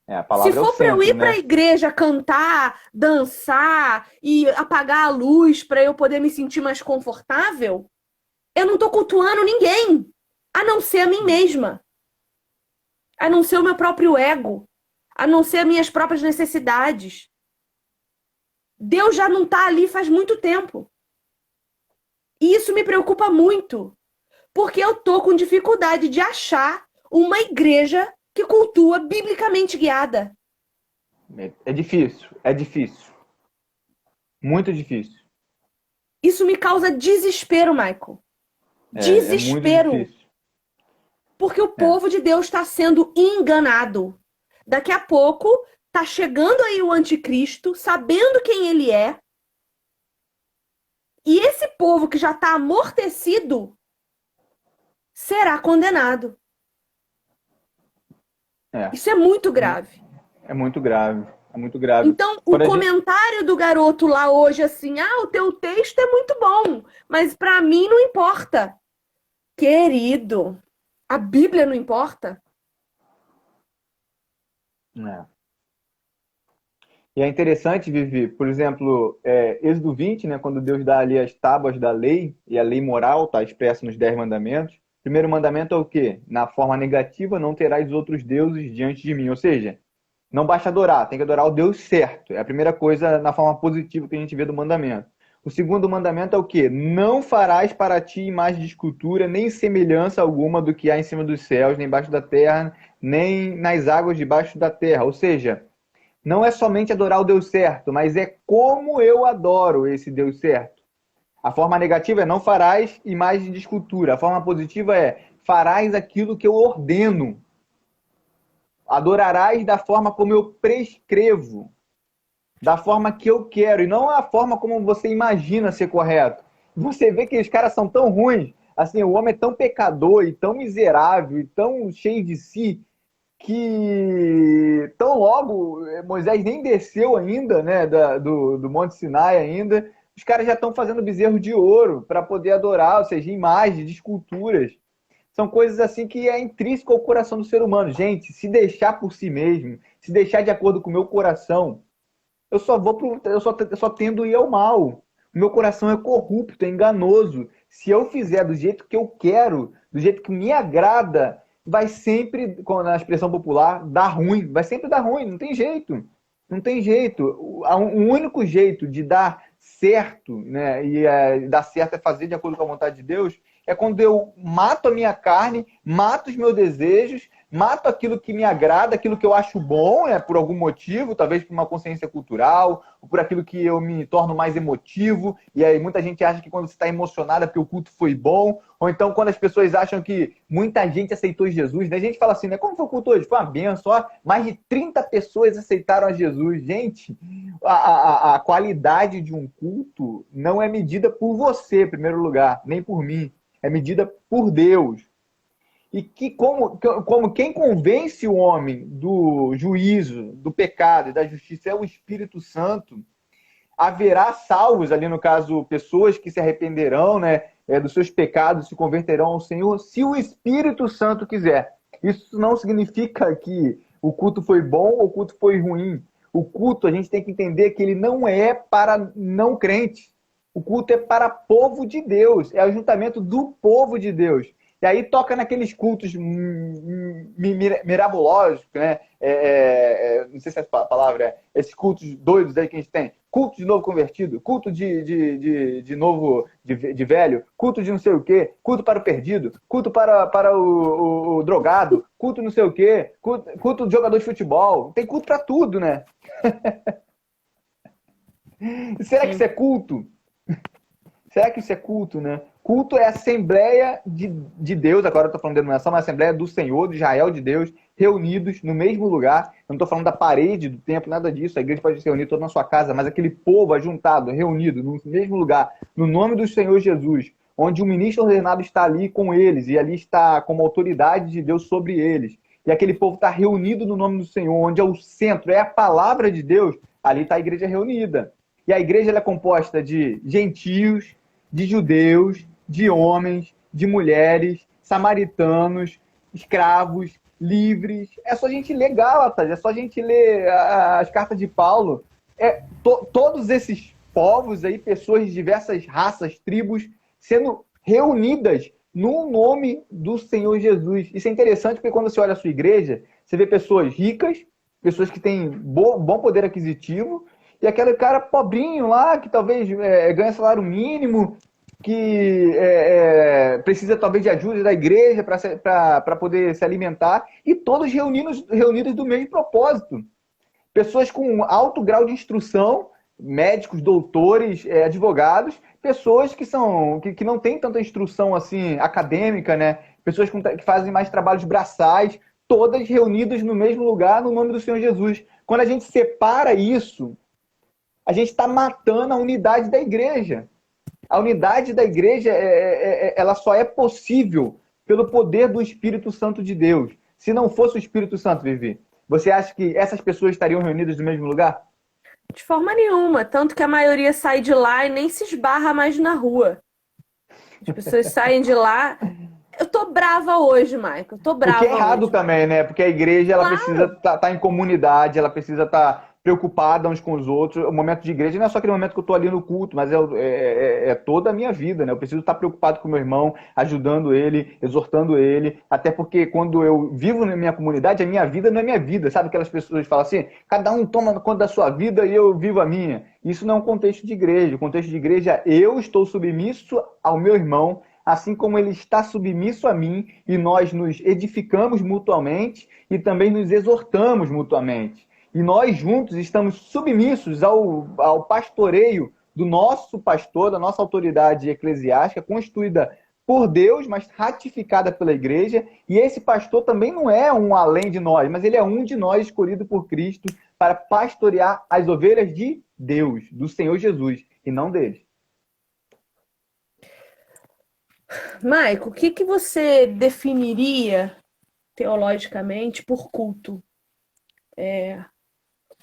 A Se palavra é o for para eu centro, ir para a né? igreja cantar, dançar e apagar a luz para eu poder me sentir mais confortável, eu não estou cultuando ninguém, a não ser a mim mesma, a não ser o meu próprio ego, a não ser as minhas próprias necessidades. Deus já não está ali faz muito tempo. E isso me preocupa muito, porque eu tô com dificuldade de achar uma igreja que cultua biblicamente guiada. É difícil, é difícil. Muito difícil. Isso me causa desespero, Michael. É muito Desespero. difícil. Porque o É. povo de Deus está sendo enganado. Daqui a pouco tá chegando aí o anticristo, sabendo quem ele é. E esse povo que já está amortecido será condenado. É. Isso é muito grave. É muito grave. É muito grave. Então, o Quando a gente... comentário do garoto lá hoje, assim, o teu texto é muito bom, mas para mim não importa. Querido, a Bíblia não importa? É. E é interessante, Vivi, por exemplo, Êxodo 20, né, quando Deus dá ali as tábuas da lei, e a lei moral está expressa nos 10 mandamentos. O primeiro mandamento é o quê? Na forma negativa, não terás outros deuses diante de mim. Ou seja, não basta adorar, tem que adorar o Deus certo. É a primeira coisa na forma positiva que a gente vê do mandamento. O segundo mandamento é o quê? Não farás para ti imagem de escultura, nem semelhança alguma do que há em cima dos céus, nem embaixo da terra, nem nas águas debaixo da terra. Ou seja, não é somente adorar o Deus certo, mas é como eu adoro esse Deus certo. A forma negativa é não farás imagem de escultura. A forma positiva é farás aquilo que eu ordeno. Adorarás da forma como eu prescrevo, da forma que eu quero, e não a forma como você imagina ser correto. Você vê que os caras são tão ruins, assim, o homem é tão pecador e tão miserável e tão cheio de si, que tão logo Moisés nem desceu ainda, né, do Monte Sinai ainda, os caras já estão fazendo bezerro de ouro para poder adorar, ou seja, imagens, de esculturas. São coisas assim que é intrínseco ao coração do ser humano. Gente, se deixar por si mesmo, se deixar de acordo com o meu coração, eu só tendo a ir ao mal. O meu coração é corrupto, é enganoso. Se eu fizer do jeito que eu quero, do jeito que me agrada, vai sempre, na expressão popular, dar ruim. Vai sempre dar ruim, não tem jeito. Não tem jeito. O único jeito de dar certo, né, e dar certo é fazer de acordo com a vontade de Deus, é quando eu mato a minha carne, mato os meus desejos, mato aquilo que me agrada, aquilo que eu acho bom, por algum motivo, talvez por uma consciência cultural, ou por aquilo que eu me torno mais emotivo, e aí muita gente acha que quando você está emocionado é porque o culto foi bom, ou então quando as pessoas acham que muita gente aceitou Jesus, né? A gente fala assim, né? Como foi o culto hoje? Foi uma benção, ó, mais de 30 pessoas aceitaram a Jesus. Gente, a qualidade de um culto não é medida por você, em primeiro lugar, nem por mim, é medida por Deus. E que como quem convence o homem do juízo, do pecado e da justiça é o Espírito Santo, haverá salvos, ali no caso, pessoas que se arrependerão, né, dos seus pecados, se converterão ao Senhor, se o Espírito Santo quiser. Isso não significa que o culto foi bom ou o culto foi ruim. O culto, a gente tem que entender que ele não é para não crentes. O culto é para povo de Deus, é o ajuntamento do povo de Deus. E aí toca naqueles cultos mirabológicos, né? Não sei se essa palavra esses cultos doidos aí que a gente tem. Culto de novo convertido, culto de novo, de velho, culto de não sei o quê, culto para o perdido, culto para o drogado, culto não sei o quê, culto de jogador de futebol. Tem culto para tudo, né? Será que isso é culto? Será que isso é culto, né? Culto é a Assembleia de Deus, agora eu estou falando de denominação, mas a Assembleia do Senhor, de Israel, de Deus, reunidos no mesmo lugar. Eu não estou falando da parede do templo, nada disso. A igreja pode se reunir toda na sua casa, mas aquele povo ajuntado, reunido no mesmo lugar, no nome do Senhor Jesus, onde o ministro ordenado está ali com eles, e ali está como autoridade de Deus sobre eles. E aquele povo está reunido no nome do Senhor, onde é o centro, é a palavra de Deus, ali está a igreja reunida. E a igreja ela é composta de gentios, de judeus, de homens, de mulheres, samaritanos, escravos, livres. É só a gente ler Gálatas, é só a gente ler as cartas de Paulo. Todos esses povos aí, pessoas de diversas raças, tribos, sendo reunidas no nome do Senhor Jesus. Isso é interessante porque quando você olha a sua igreja, você vê pessoas ricas, pessoas que têm bom poder aquisitivo, e aquele cara pobrinho lá, que talvez ganha salário mínimo, que precisa talvez de ajuda da igreja para poder se alimentar, e todos reunidos do mesmo propósito. Pessoas com alto grau de instrução, médicos, doutores, advogados, pessoas que não têm tanta instrução assim acadêmica, né? Pessoas que fazem mais trabalhos braçais, todas reunidas no mesmo lugar, no nome do Senhor Jesus. Quando a gente separa isso, a gente está matando a unidade da igreja. A unidade da igreja ela só é possível pelo poder do Espírito Santo de Deus. Se não fosse o Espírito Santo, Vivi, você acha que essas pessoas estariam reunidas no mesmo lugar? De forma nenhuma. Tanto que a maioria sai de lá e nem se esbarra mais na rua. As pessoas saem de lá. Eu tô brava hoje, Maico. Eu tô brava. O que é errado hoje. também, né? Porque a igreja ela Claro. precisa estar em comunidade, ela precisa estar preocupada uns com os outros. O momento de igreja não é só aquele momento que eu estou ali no culto, mas é toda a minha vida, né? Eu preciso estar preocupado com o meu irmão, ajudando ele, exortando ele. Até porque quando eu vivo na minha comunidade, a minha vida não é minha vida. Sabe aquelas pessoas que falam assim, cada um toma conta da sua vida e eu vivo a minha. Isso não é um contexto de igreja. O contexto de igreja é eu estou submisso ao meu irmão, assim como ele está submisso a mim, e nós nos edificamos mutuamente e também nos exortamos mutuamente. E nós juntos estamos submissos ao pastoreio do nosso pastor, da nossa autoridade eclesiástica, constituída por Deus, mas ratificada pela igreja. E esse pastor também não é um além de nós, mas ele é um de nós, escolhido por Cristo, para pastorear as ovelhas de Deus, do Senhor Jesus, e não deles. Maico, o que você definiria teologicamente por culto?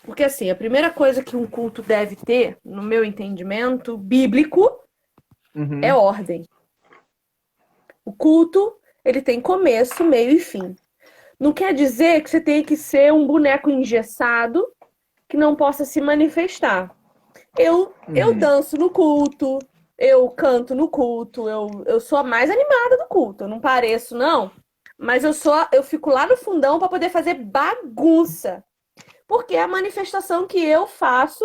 Porque assim, a primeira coisa que um culto deve ter, no meu entendimento bíblico, é ordem. O culto, ele tem começo, meio e fim. Não quer dizer que você tem que ser um boneco engessado que não possa se manifestar. Eu danço no culto, eu canto no culto, eu sou a mais animada do culto. Eu não pareço, não. Mas eu fico lá no fundão para poder fazer bagunça. Porque é a manifestação que eu faço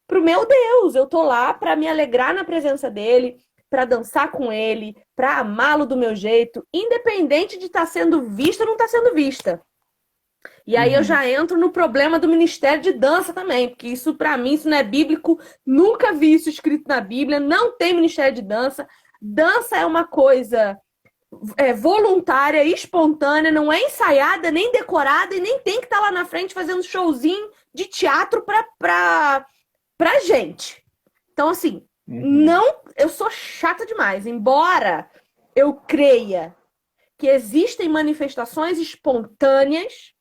pro meu Deus. Eu tô lá para me alegrar na presença dele, para dançar com ele, para amá-lo do meu jeito, independente de estar sendo vista ou não estar sendo vista. E aí eu já entro no problema do ministério de dança também, porque isso para mim isso não é bíblico, nunca vi isso escrito na Bíblia, não tem ministério de dança. Dança é uma coisa voluntária, espontânea, não é ensaiada, nem decorada e nem tem que estar lá na frente fazendo showzinho de teatro pra gente. Então, assim, não, eu sou chata demais. Embora eu creia que existem manifestações espontâneas,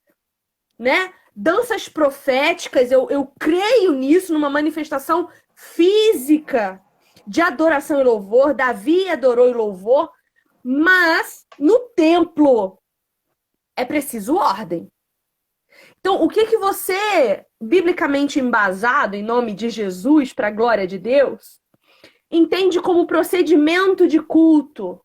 né? Danças proféticas, eu creio nisso, numa manifestação física de adoração e louvor. Davi adorou e louvor. Mas no templo é preciso ordem. Então, o que você, biblicamente embasado, em nome de Jesus, para a glória de Deus, entende como procedimento de culto?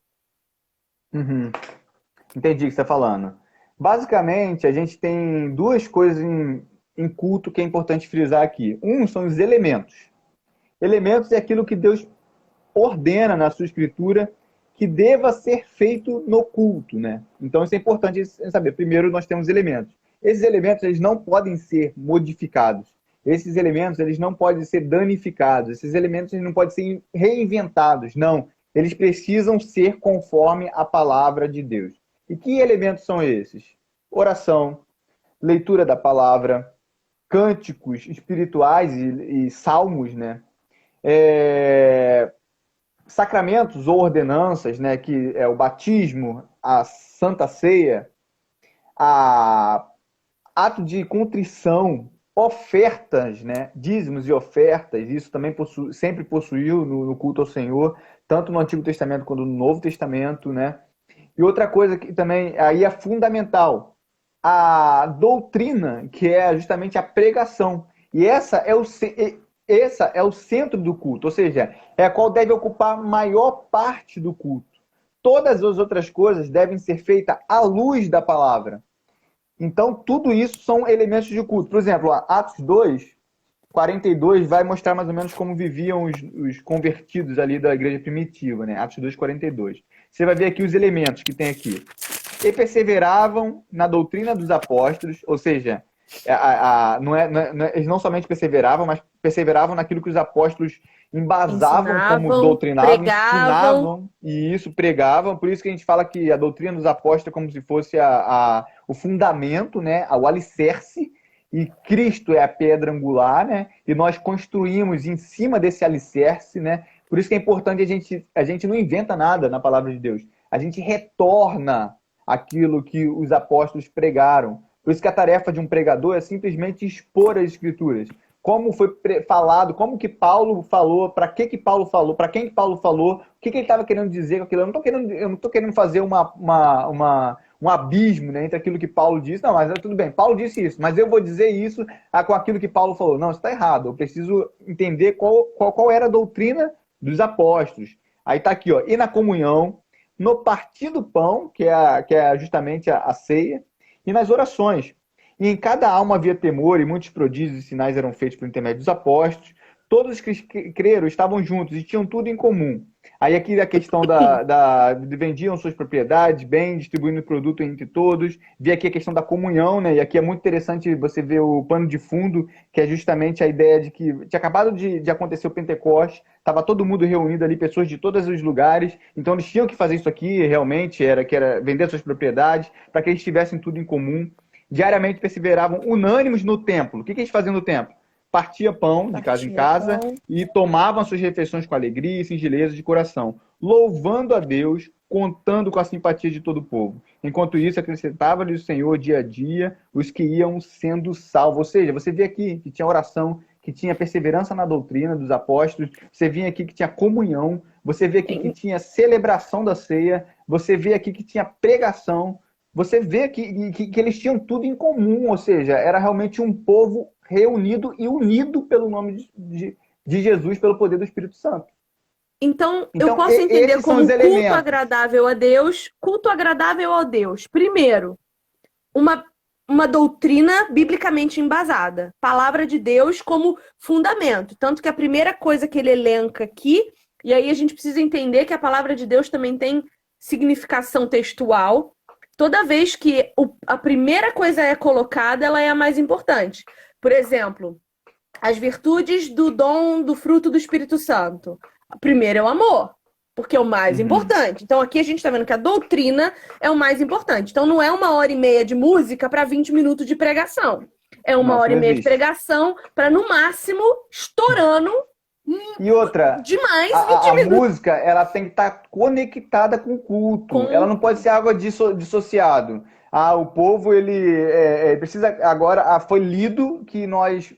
Entendi o que você está falando. Basicamente, a gente tem duas coisas em culto que é importante frisar aqui. Um são os elementos. Elementos é aquilo que Deus ordena na sua escritura que deva ser feito no culto, né? Então isso é importante saber. Primeiro nós temos elementos. Esses elementos eles não podem ser modificados. Esses elementos eles não podem ser danificados. Esses elementos eles não podem ser reinventados. Não. Eles precisam ser conforme a palavra de Deus. E que elementos são esses? Oração, leitura da palavra, cânticos espirituais e salmos, né? Sacramentos ou ordenanças, né? Que é o batismo, a Santa Ceia, a ato de contrição, ofertas, né? Dízimos e ofertas, isso também sempre possuiu no culto ao Senhor, tanto no Antigo Testamento quanto no Novo Testamento, né? E outra coisa que também aí é fundamental, a doutrina, que é justamente a pregação. E essa é o centro do culto, ou seja, é a qual deve ocupar maior parte do culto. Todas as outras coisas devem ser feitas à luz da palavra. Então, tudo isso são elementos de culto. Por exemplo, Atos 2, 42 vai mostrar mais ou menos como viviam os convertidos ali da igreja primitiva, né? Atos 2, 42. Você vai ver aqui os elementos que tem aqui. E perseveravam na doutrina dos apóstolos, ou seja, eles não somente perseveravam, mas perseveravam naquilo que os apóstolos embasavam como doutrinavam, ensinavam, e isso pregavam. Por isso que a gente fala que a doutrina dos apóstolos é como se fosse o fundamento, né? O alicerce, e Cristo é a pedra angular, né? E nós construímos em cima desse alicerce, né? Por isso que é importante a gente não inventa nada na palavra de Deus. A gente retorna aquilo que os apóstolos pregaram. Por isso que a tarefa de um pregador é simplesmente expor as escrituras. Como foi falado, como que Paulo falou, para que Paulo falou, para quem que Paulo falou, o que ele estava querendo dizer com aquilo. Eu não estou querendo fazer um abismo, né, entre aquilo que Paulo disse. Não, mas tudo bem, Paulo disse isso, mas eu vou dizer isso com aquilo que Paulo falou. Não, isso está errado. Eu preciso entender qual era a doutrina dos apóstolos. Aí está aqui, ó, e na comunhão, no partir do pão, que é justamente a ceia, e nas orações. E em cada alma havia temor, e muitos prodígios e sinais eram feitos por intermédio dos apóstolos. Todos os que creram estavam juntos e tinham tudo em comum. Aí aqui a questão vendiam suas propriedades, bens, distribuindo o produto entre todos. Vi aqui a questão da comunhão, né? E aqui é muito interessante você ver o pano de fundo, que é justamente a ideia de que tinha acabado de acontecer o Pentecostes, estava todo mundo reunido ali, pessoas de todos os lugares, então eles tinham que fazer isso aqui, realmente, que era vender suas propriedades, para que eles tivessem tudo em comum. Diariamente perseveravam unânimes no templo. O que eles faziam no templo? Partia pão de casa em casa e tomavam suas refeições com alegria e singeleza de coração, louvando a Deus, contando com a simpatia de todo o povo. Enquanto isso, acrescentava-lhe o Senhor dia a dia os que iam sendo salvos. Ou seja, você vê aqui que tinha oração, que tinha perseverança na doutrina dos apóstolos, você vê aqui que tinha comunhão, você vê aqui que tinha celebração da ceia, você vê aqui que tinha pregação, você vê que eles tinham tudo em comum, ou seja, era realmente um povo reunido e unido pelo nome de Jesus, pelo poder do Espírito Santo. Então eu posso entender como culto agradável a Deus. Culto agradável a Deus. Primeiro, uma doutrina biblicamente embasada. Palavra de Deus como fundamento. Tanto que a primeira coisa que ele elenca aqui, e aí a gente precisa entender que a palavra de Deus também tem significação textual. Toda vez que a primeira coisa é colocada, ela é a mais importante. Por exemplo, as virtudes do dom do fruto do Espírito Santo. Primeiro é o amor, porque é o mais importante. Então aqui a gente está vendo que a doutrina é o mais importante. Então não é 1h30 de música para 20 minutos de pregação. É 1h30 de pregação para, no máximo, estourando. E outra, demais, a música ela tem que estar conectada com o culto. Ela não pode ser algo dissociado. O povo ele precisa agora. Foi lido que nós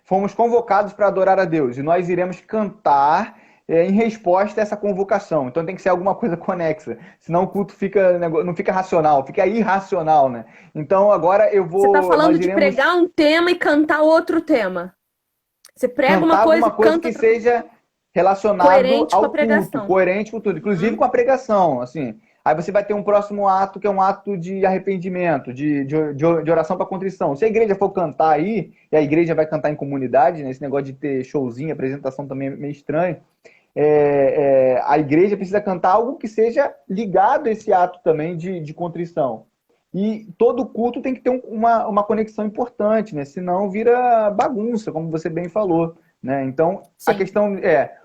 fomos convocados para adorar a Deus e nós iremos cantar em resposta a essa convocação. Então tem que ser alguma coisa conexa, senão o culto não fica racional, fica irracional, né? Então agora eu vou. Você está falando de pregar um tema e cantar outro tema? Você prega uma coisa que seja relacionado ao culto, coerente com tudo, inclusive com a pregação, assim. Aí você vai ter um próximo ato, que é um ato de arrependimento, de oração para contrição. Se a igreja for cantar aí, e a igreja vai cantar em comunidade, né, esse negócio de ter showzinho, apresentação também é meio estranho, a igreja precisa cantar algo que seja ligado a esse ato também de contrição. E todo culto tem que ter uma conexão importante, né? Senão vira bagunça, como você bem falou, né? Então, sim, a questão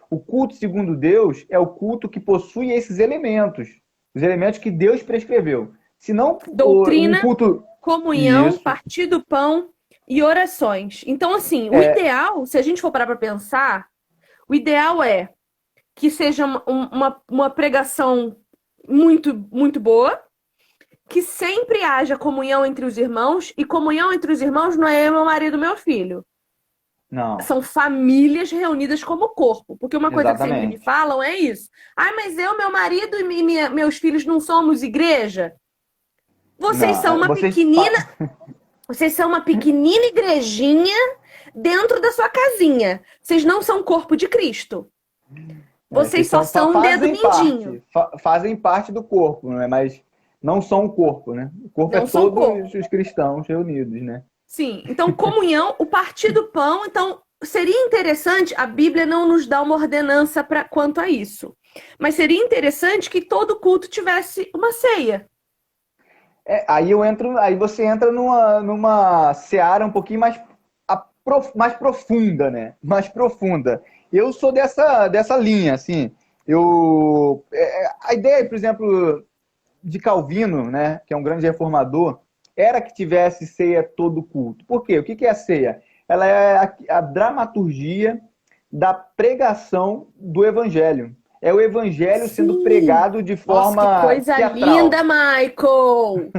o culto segundo Deus é o culto que possui esses elementos, os elementos que Deus prescreveu. Se não, doutrina, um culto comunhão, Isso. partir do pão e orações. Então, assim, o É, ideal, se a gente for parar para pensar, o ideal é que seja uma pregação muito boa, que sempre haja comunhão entre os irmãos, e comunhão entre os irmãos não é eu, meu marido, meu filho. não, São famílias reunidas como corpo. Porque uma coisa que sempre me exatamente. falam é isso. Ah, mas eu, meu marido e meus filhos não somos igreja? Vocês Não, são uma vocês. pequenina, vocês são uma pequenina igrejinha dentro da sua casinha. Vocês não são corpo de Cristo. Vocês Vocês só são um dedo mindinho. fazem parte do corpo, né? Mas não são o corpo, né? O corpo é Não são todos corpo. os cristãos reunidos, né? Sim. Então, comunhão, o partir do pão. Então, seria interessante, a Bíblia não nos dá uma ordenança quanto a isso. Mas seria interessante que todo culto tivesse uma ceia. Aí você entra numa seara um pouquinho mais profunda, né? Mais profunda. Eu sou dessa linha, assim. A ideia, por exemplo, de Calvino, né, que é um grande reformador, era que tivesse ceia todo culto. Por quê? O que é a ceia? Ela é a dramaturgia da pregação do evangelho. É o evangelho sendo Sim. pregado de Nossa, que forma coisa linda, teatral. Michael!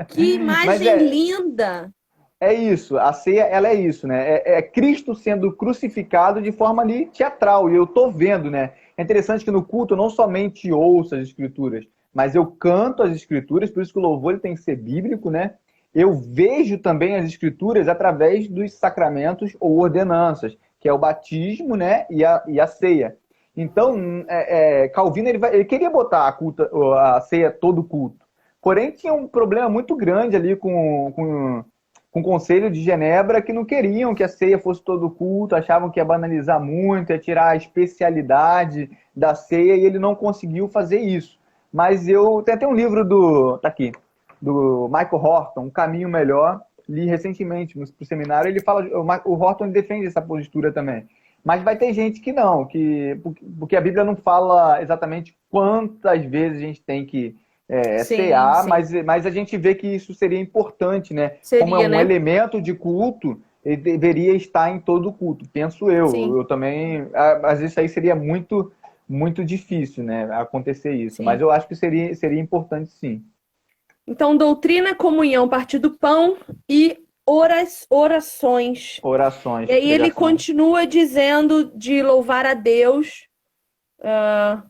Que Mas imagem linda! é isso, a ceia, ela é isso, né? É Cristo sendo crucificado de forma ali teatral, e eu tô vendo, né? É interessante que no culto eu não somente ouço as escrituras, mas eu canto as escrituras, por isso que o louvor ele tem que ser bíblico, né? Eu vejo também as escrituras através dos sacramentos ou ordenanças, que é o batismo, né? E a ceia. Então, Calvino ele queria botar a ceia todo culto, porém tinha um problema muito grande ali com o Conselho de Genebra, que não queriam que a ceia fosse todo culto, achavam que ia banalizar muito, ia tirar a especialidade da ceia, e ele não conseguiu fazer isso. Mas tem até um livro tá aqui, do Michael Horton, Um Caminho Melhor, li recentemente no seminário, ele fala, o Horton defende essa postura também. Mas vai ter gente que não, porque a Bíblia não fala exatamente quantas vezes a gente tem que Sim, cear, sim. mas a gente vê que isso seria importante, né? Como é Seria, um né? elemento de culto, ele deveria estar em todo culto, penso eu. Sim, Eu também, às vezes isso aí seria muito difícil, né? Acontecer isso, mas sim. eu acho que seria importante sim. Então, doutrina, comunhão, partir do pão e orações. E Orações, aí ele pregação. continua dizendo de louvar a Deus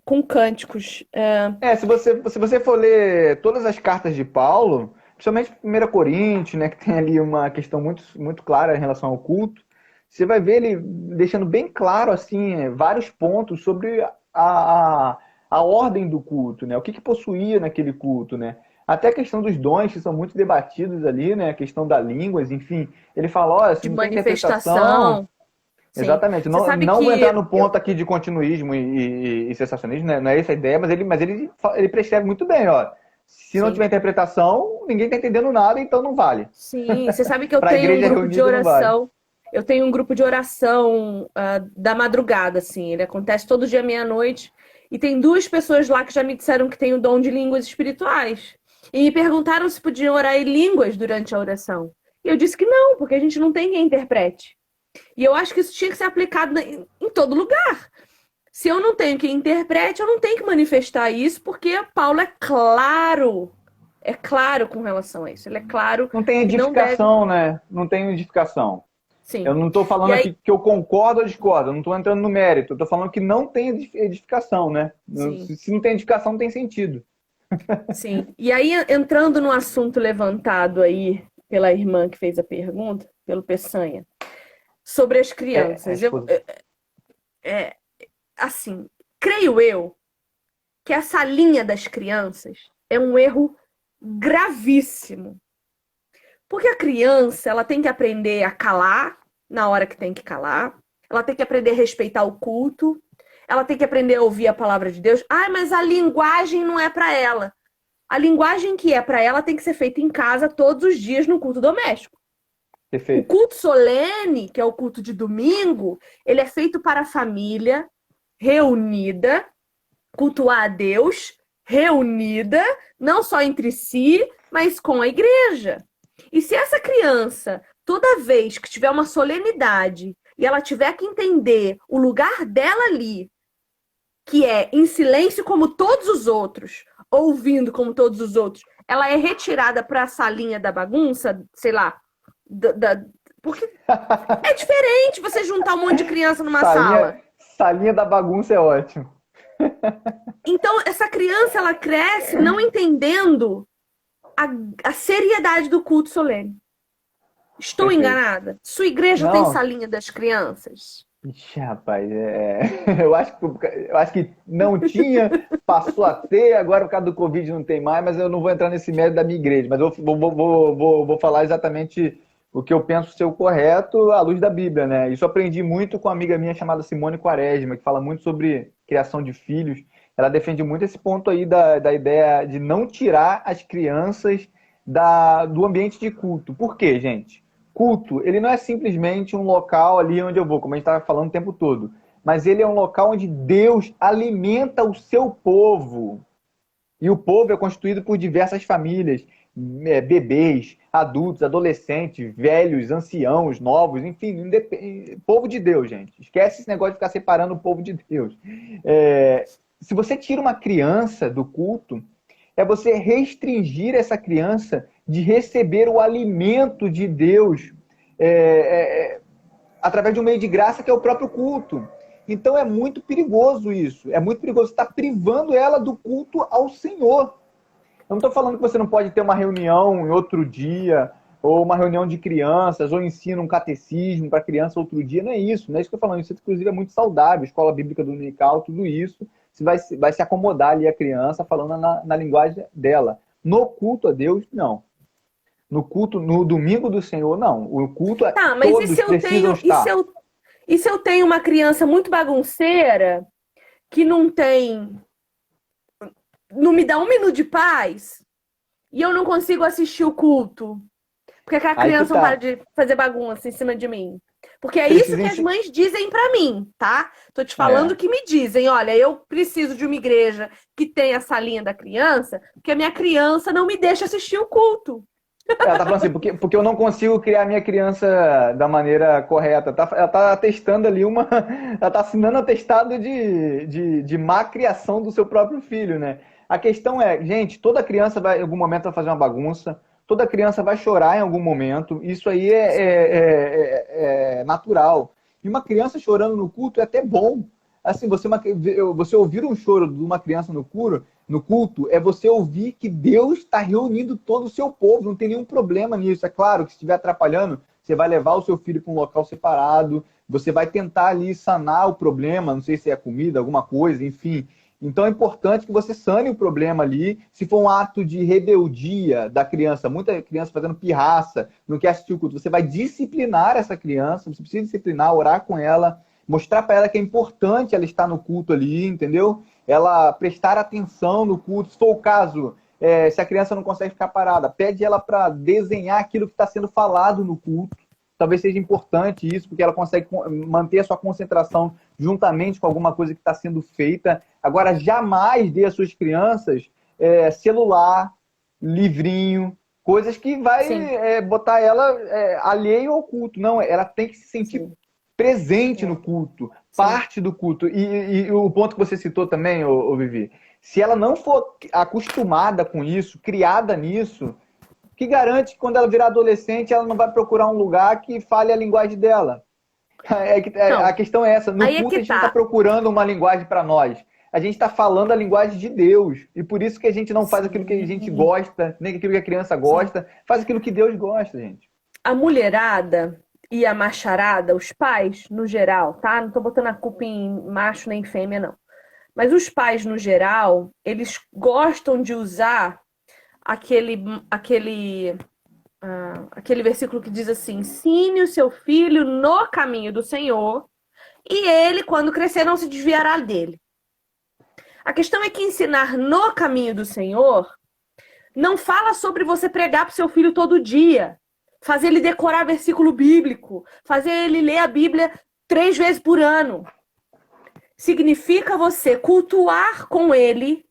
com cânticos. Se você for ler todas as cartas de Paulo, principalmente 1 Coríntios, né, que tem ali uma questão muito clara em relação ao culto, você vai ver ele deixando bem claro assim vários pontos sobre a ordem do culto, né? O que possuía naquele culto, né? Até a questão dos dons, que são muito debatidos ali, né? A questão da línguas, enfim. Ele fala, olha, se De não tem interpretação. manifestação. Sim. Exatamente. Você Não, sabe não vou entrar que no ponto aqui de continuismo e sensacionismo, né? Não é essa a ideia, mas ele prescreve muito bem, ó. Se não sim, tiver interpretação, ninguém está entendendo nada, então não vale. sim. Você sabe que eu Para a tenho um igreja grupo de reunida, não vale. oração. Eu tenho um grupo de oração da madrugada, assim. Ele acontece todo dia meia-noite. E tem duas pessoas lá que já me disseram que têm o dom de línguas espirituais. E me perguntaram se podiam orar em línguas durante a oração. E eu disse que não, porque a gente não tem quem interprete. E eu acho que isso tinha que ser aplicado em todo lugar. Se eu não tenho quem interprete, eu não tenho que manifestar isso, porque Paulo é claro com relação a isso. Ele é claro Não tem que não deve. edificação, né? Não tem edificação. Eu Sim. não estou E falando aí, aqui que eu concordo ou discordo, eu não estou entrando no mérito. Eu estou falando que não tem edificação, né? sim, Se não tem edificação, não tem sentido. sim. E aí, entrando no assunto levantado aí pela irmã que fez a pergunta, pelo Peçanha, sobre as É, a crianças. esposa. Assim, creio eu que essa linha das crianças é um erro gravíssimo. Porque a criança, ela tem que aprender a calar na hora que tem que calar. Ela tem que aprender a respeitar o culto. Ela tem que aprender a ouvir a palavra de Deus. Ah, mas a linguagem não é para ela. A linguagem que é para ela tem que ser feita em casa todos os dias no culto doméstico. O Perfeito. culto solene, que é o culto de domingo, ele é feito para a família reunida, cultuar a Deus, reunida, não só entre si, mas com a igreja. E se essa criança, toda vez que tiver uma solenidade e ela tiver que entender o lugar dela ali, que é em silêncio como todos os outros, ouvindo como todos os outros, ela é retirada para a salinha da bagunça, sei lá, porque é diferente você juntar um monte de criança numa sala. Salinha da bagunça é ótimo. Então, essa criança, ela cresce não entendendo a seriedade do culto solene. Estou Perfeito. enganada? Sua igreja tem salinha das crianças? Ixi, rapaz, eu acho que não tinha, passou a ter, agora por causa do Covid não tem mais, mas eu não vou entrar nesse mérito da minha igreja, mas eu vou falar exatamente o que eu penso ser o correto à luz da Bíblia, né? Isso eu aprendi muito com uma amiga minha chamada Simone Quaresma, que fala muito sobre criação de filhos. Ela defende muito esse ponto aí da ideia de não tirar as crianças do ambiente de culto. Por quê, gente? Culto, ele não é simplesmente um local ali onde eu vou, como a gente estava falando o tempo todo, mas ele é um local onde Deus alimenta o seu povo. E o povo é constituído por diversas famílias, bebês, adultos, adolescentes, velhos, anciãos, novos, enfim, povo de Deus, gente. Esquece esse negócio de ficar separando o povo de Deus. Se você tira uma criança do culto, é você restringir essa criança de receber o alimento de Deus através de um meio de graça que é o próprio culto. Então é muito perigoso isso. É muito perigoso estar privando ela do culto ao Senhor. Eu não estou falando que você não pode ter uma reunião em outro dia, ou uma reunião de crianças, ou ensina um catecismo para criança outro dia. Não é isso. Não é isso que eu estou falando. Isso, inclusive, é muito saudável. Escola Bíblica Dominical, tudo isso. Você vai se acomodar ali a criança falando na linguagem dela. No culto a Deus, não. No culto, no domingo do Senhor, não. O culto mas todos precisam estar. E se eu tenho uma criança muito bagunceira, que não me dá um minuto de paz, e eu não consigo assistir o culto? Porque aquela criança não para de fazer bagunça em cima de mim. Porque é isso que as mães dizem pra mim, tá? Tô te falando o que me dizem. Olha, eu preciso de uma igreja que tenha a salinha da criança, porque a minha criança não me deixa assistir o culto. Ela tá falando assim, porque eu não consigo criar a minha criança da maneira correta. Ela tá atestando ali ela tá assinando atestado de má criação do seu próprio filho, né? A questão é, gente, toda criança vai, em algum momento, vai fazer uma bagunça, toda criança vai chorar em algum momento, isso aí é natural. E uma criança chorando no culto é até bom. Assim, você ouvir um choro de uma criança no culto, é você ouvir que Deus está reunindo todo o seu povo, não tem nenhum problema nisso. É claro que se estiver atrapalhando, você vai levar o seu filho para um local separado, você vai tentar ali sanar o problema, não sei se é comida, alguma coisa, enfim. Então é importante que você sane o problema ali. Se for um ato de rebeldia da criança, muita criança fazendo pirraça, não quer assistir o culto, você vai disciplinar essa criança, você precisa disciplinar, orar com ela, mostrar para ela que é importante ela estar no culto ali, entendeu? Ela prestar atenção no culto. Se for o caso, se a criança não consegue ficar parada, pede ela para desenhar aquilo que está sendo falado no culto. Talvez seja importante isso, porque ela consegue manter a sua concentração juntamente com alguma coisa que está sendo feita. Agora, jamais dê às suas crianças celular, livrinho, coisas que vai botar ela alheio ao culto. Não, ela tem que se sentir presente no culto, parte do culto. E o ponto que você citou também, ô Vivi, se ela não for acostumada com isso, criada nisso, que garante que quando ela virar adolescente, ela não vai procurar um lugar que fale a linguagem dela. A questão é essa. No culto, a gente não está procurando uma linguagem para nós. A gente está falando a linguagem de Deus. E por isso que a gente não faz aquilo que a gente gosta, nem aquilo que a criança gosta. Faz aquilo que Deus gosta, gente. A mulherada e a macharada, os pais, no geral, tá? Não tô botando a culpa em macho nem fêmea, não. Mas os pais, no geral, eles gostam de usar aquele versículo que diz assim: ensine o seu filho no caminho do Senhor, e ele, quando crescer, não se desviará dele. A questão é que ensinar no caminho do Senhor não fala sobre você pregar para o seu filho todo dia, fazer ele decorar versículo bíblico, fazer ele ler a Bíblia 3 vezes por ano. Significa você cultuar com ele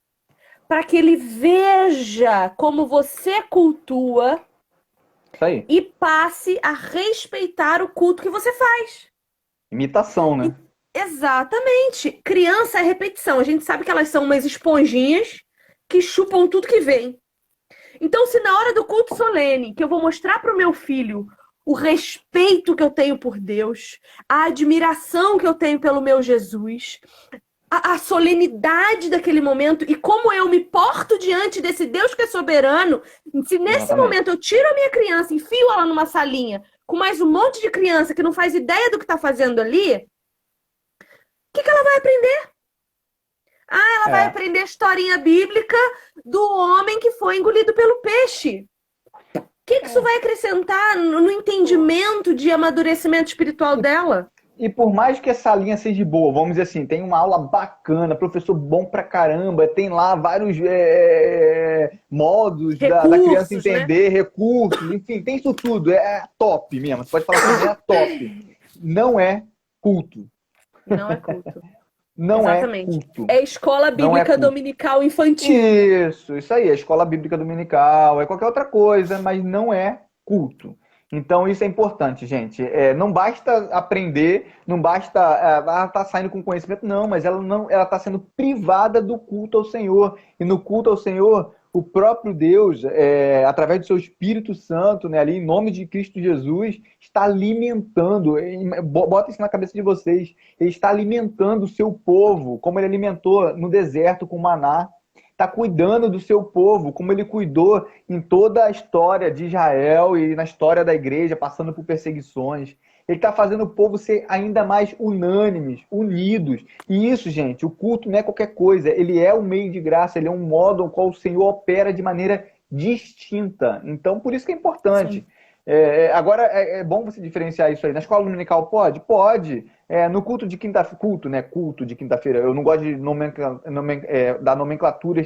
para que ele veja como você cultua Isso aí. E passe a respeitar o culto que você faz. Imitação, né? Exatamente. Criança é repetição. A gente sabe que elas são umas esponjinhas que chupam tudo que vem. Então, se na hora do culto solene, que eu vou mostrar para o meu filho o respeito que eu tenho por Deus, a admiração que eu tenho pelo meu Jesus, a solenidade daquele momento e como eu me porto diante desse Deus que é soberano, se nesse Exatamente. momento eu tiro a minha criança e enfio ela numa salinha com mais um monte de criança que não faz ideia do que está fazendo ali, o que ela vai aprender? Ela vai É. aprender a historinha bíblica do homem que foi engolido pelo peixe. O que isso vai acrescentar no entendimento de amadurecimento espiritual dela? E por mais que essa linha seja boa, vamos dizer assim, tem uma aula bacana, professor bom pra caramba, tem lá vários modos da criança Recursos, né? entender, recursos, enfim, tem isso tudo, é top mesmo. Você pode falar que é top. Não é culto. Não é culto. Não é Exatamente. culto. É escola Não é bíblica culto. dominical infantil. Isso aí, é escola bíblica dominical, é qualquer outra coisa, mas não é culto. Então isso é importante, gente. Não basta aprender, não basta ela tá saindo com conhecimento, não, mas ela está sendo privada do culto ao Senhor. E no culto ao Senhor, o próprio Deus, através do seu Espírito Santo, né, ali em nome de Cristo Jesus, está alimentando. Bota isso na cabeça de vocês. Ele está alimentando o seu povo, como ele alimentou no deserto com maná. Está cuidando do seu povo, como ele cuidou em toda a história de Israel e na história da igreja, passando por perseguições. Ele está fazendo o povo ser ainda mais unânimes, unidos. E isso, gente, o culto não é qualquer coisa. Ele é um meio de graça, ele é um modo ao qual o Senhor opera de maneira distinta. Então, por isso que é importante. Sim. Agora, é bom você diferenciar isso aí. Na escola dominical pode? Pode. No culto de quinta-feira, culto de quinta-feira. Eu não gosto de dar nomenclatura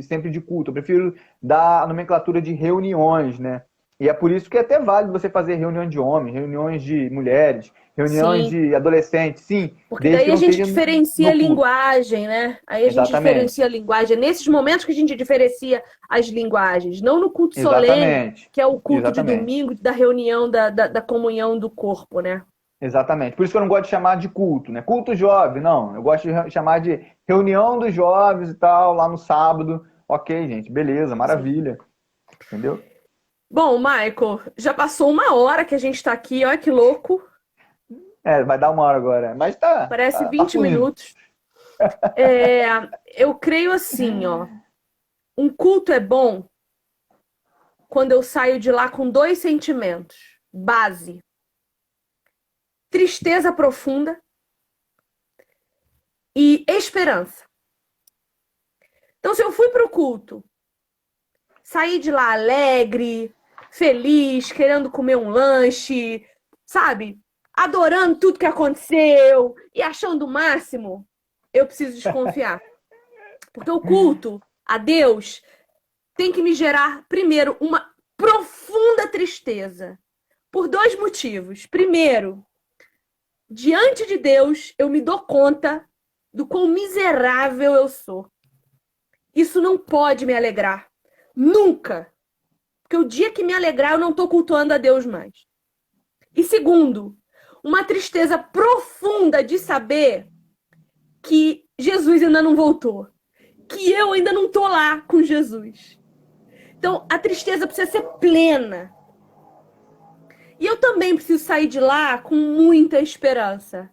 sempre de culto. Eu prefiro dar a nomenclatura de reuniões, né? E é por isso que é até válido você fazer reuniões de homens, reuniões de mulheres, reuniões Sim. de adolescentes, sim. Porque Desde daí que a não gente seja diferencia a no culto. linguagem, né? Aí a gente Exatamente. diferencia a linguagem. É nesses momentos que a gente diferencia as linguagens. Não no culto solene, Exatamente. que é o culto de Exatamente. domingo, da reunião, da comunhão do corpo, né? Exatamente. Por isso que eu não gosto de chamar de culto, né? Culto jovem, não. Eu gosto de chamar de reunião dos jovens e tal, lá no sábado. Ok, gente, beleza, maravilha. Entendeu? Bom, Michael, já passou 1 hora que a gente tá aqui, olha que louco. Vai dar 1 hora agora. Mas Parece tá 20 fluindo. minutos. Eu creio assim, ó. Um culto é bom quando eu saio de lá com 2 sentimentos. Base. Tristeza profunda e esperança. Então, se eu fui pro culto, saí de lá alegre, feliz, querendo comer um lanche, sabe? Adorando tudo que aconteceu e achando o máximo, eu preciso desconfiar. Porque o culto a Deus tem que me gerar, primeiro, uma profunda tristeza. Por 2 motivos. Primeiro, diante de Deus, eu me dou conta do quão miserável eu sou. Isso não pode me alegrar. Nunca. Porque o dia que me alegrar, eu não estou cultuando a Deus mais. E segundo, uma tristeza profunda de saber que Jesus ainda não voltou. Que eu ainda não estou lá com Jesus. Então, a tristeza precisa ser plena. E eu também preciso sair de lá com muita esperança.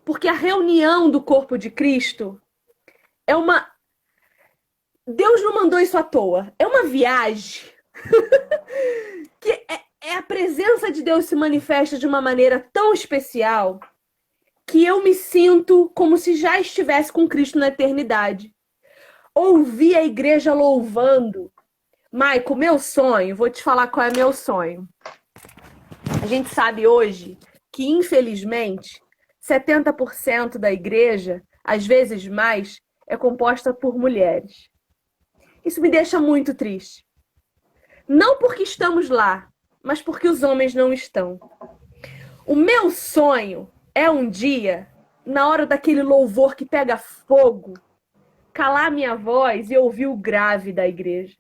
Porque a reunião do corpo de Cristo é uma... Deus não mandou isso à toa. É uma viagem que a presença de Deus se manifesta de uma maneira tão especial que eu me sinto como se já estivesse com Cristo na eternidade. Ouvir a igreja louvando. Maico, meu sonho, vou te falar qual é meu sonho. A gente sabe hoje que, infelizmente, 70% da igreja, às vezes mais, é composta por mulheres. Isso me deixa muito triste. Não porque estamos lá, mas porque os homens não estão. O meu sonho é um dia, na hora daquele louvor que pega fogo, calar minha voz e ouvir o grave da igreja.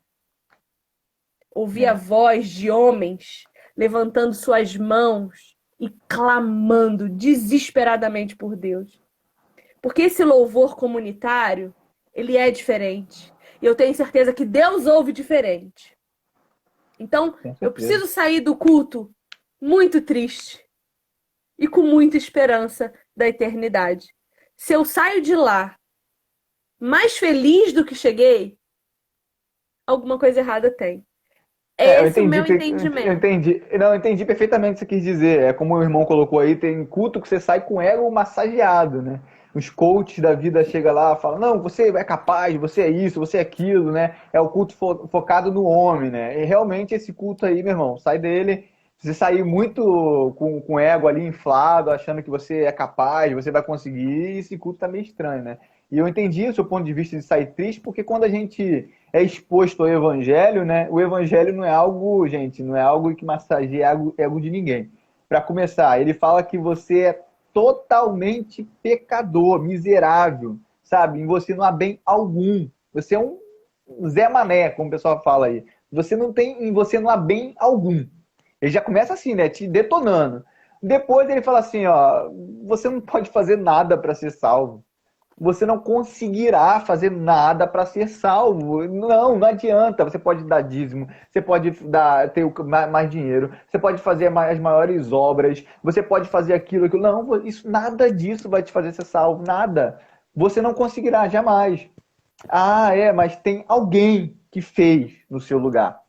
Ouvir a voz de homens levantando suas mãos e clamando desesperadamente por Deus. Porque esse louvor comunitário, ele é diferente. E eu tenho certeza que Deus ouve diferente. Então, Com eu certeza. preciso sair do culto muito triste e com muita esperança da eternidade. Se eu saio de lá mais feliz do que cheguei, alguma coisa errada tem. É Eu esse o entendi, meu eu entendimento. entendi. Não, eu entendi perfeitamente o que você quis dizer. É como o irmão colocou aí, tem culto que você sai com o ego massageado, né? Os coaches da vida chegam lá e falam, não, você é capaz, você é isso, você é aquilo, né? É o culto focado no homem, né? E realmente esse culto aí, meu irmão, sai dele. Se você sair muito com o ego ali inflado, achando que você é capaz, você vai conseguir, esse culto tá meio estranho, né? E eu entendi o seu ponto de vista de sair triste, porque quando a gente é exposto ao evangelho, né? O evangelho não é algo, gente, não é algo que massageia ego de ninguém. Para começar, ele fala que você é totalmente pecador, miserável, sabe? Em você não há bem algum. Você é um Zé Mané, como o pessoal fala aí. Em você não há bem algum. Ele já começa assim, né? Te detonando. Depois ele fala assim, ó, você não pode fazer nada para ser salvo. Você não conseguirá fazer nada para ser salvo. Não, não adianta. Você pode dar dízimo, você pode ter mais dinheiro, você pode fazer as maiores obras, você pode fazer aquilo, aquilo. Não, nada disso vai te fazer ser salvo, nada. Você não conseguirá jamais. Ah, mas tem alguém que fez no seu lugar.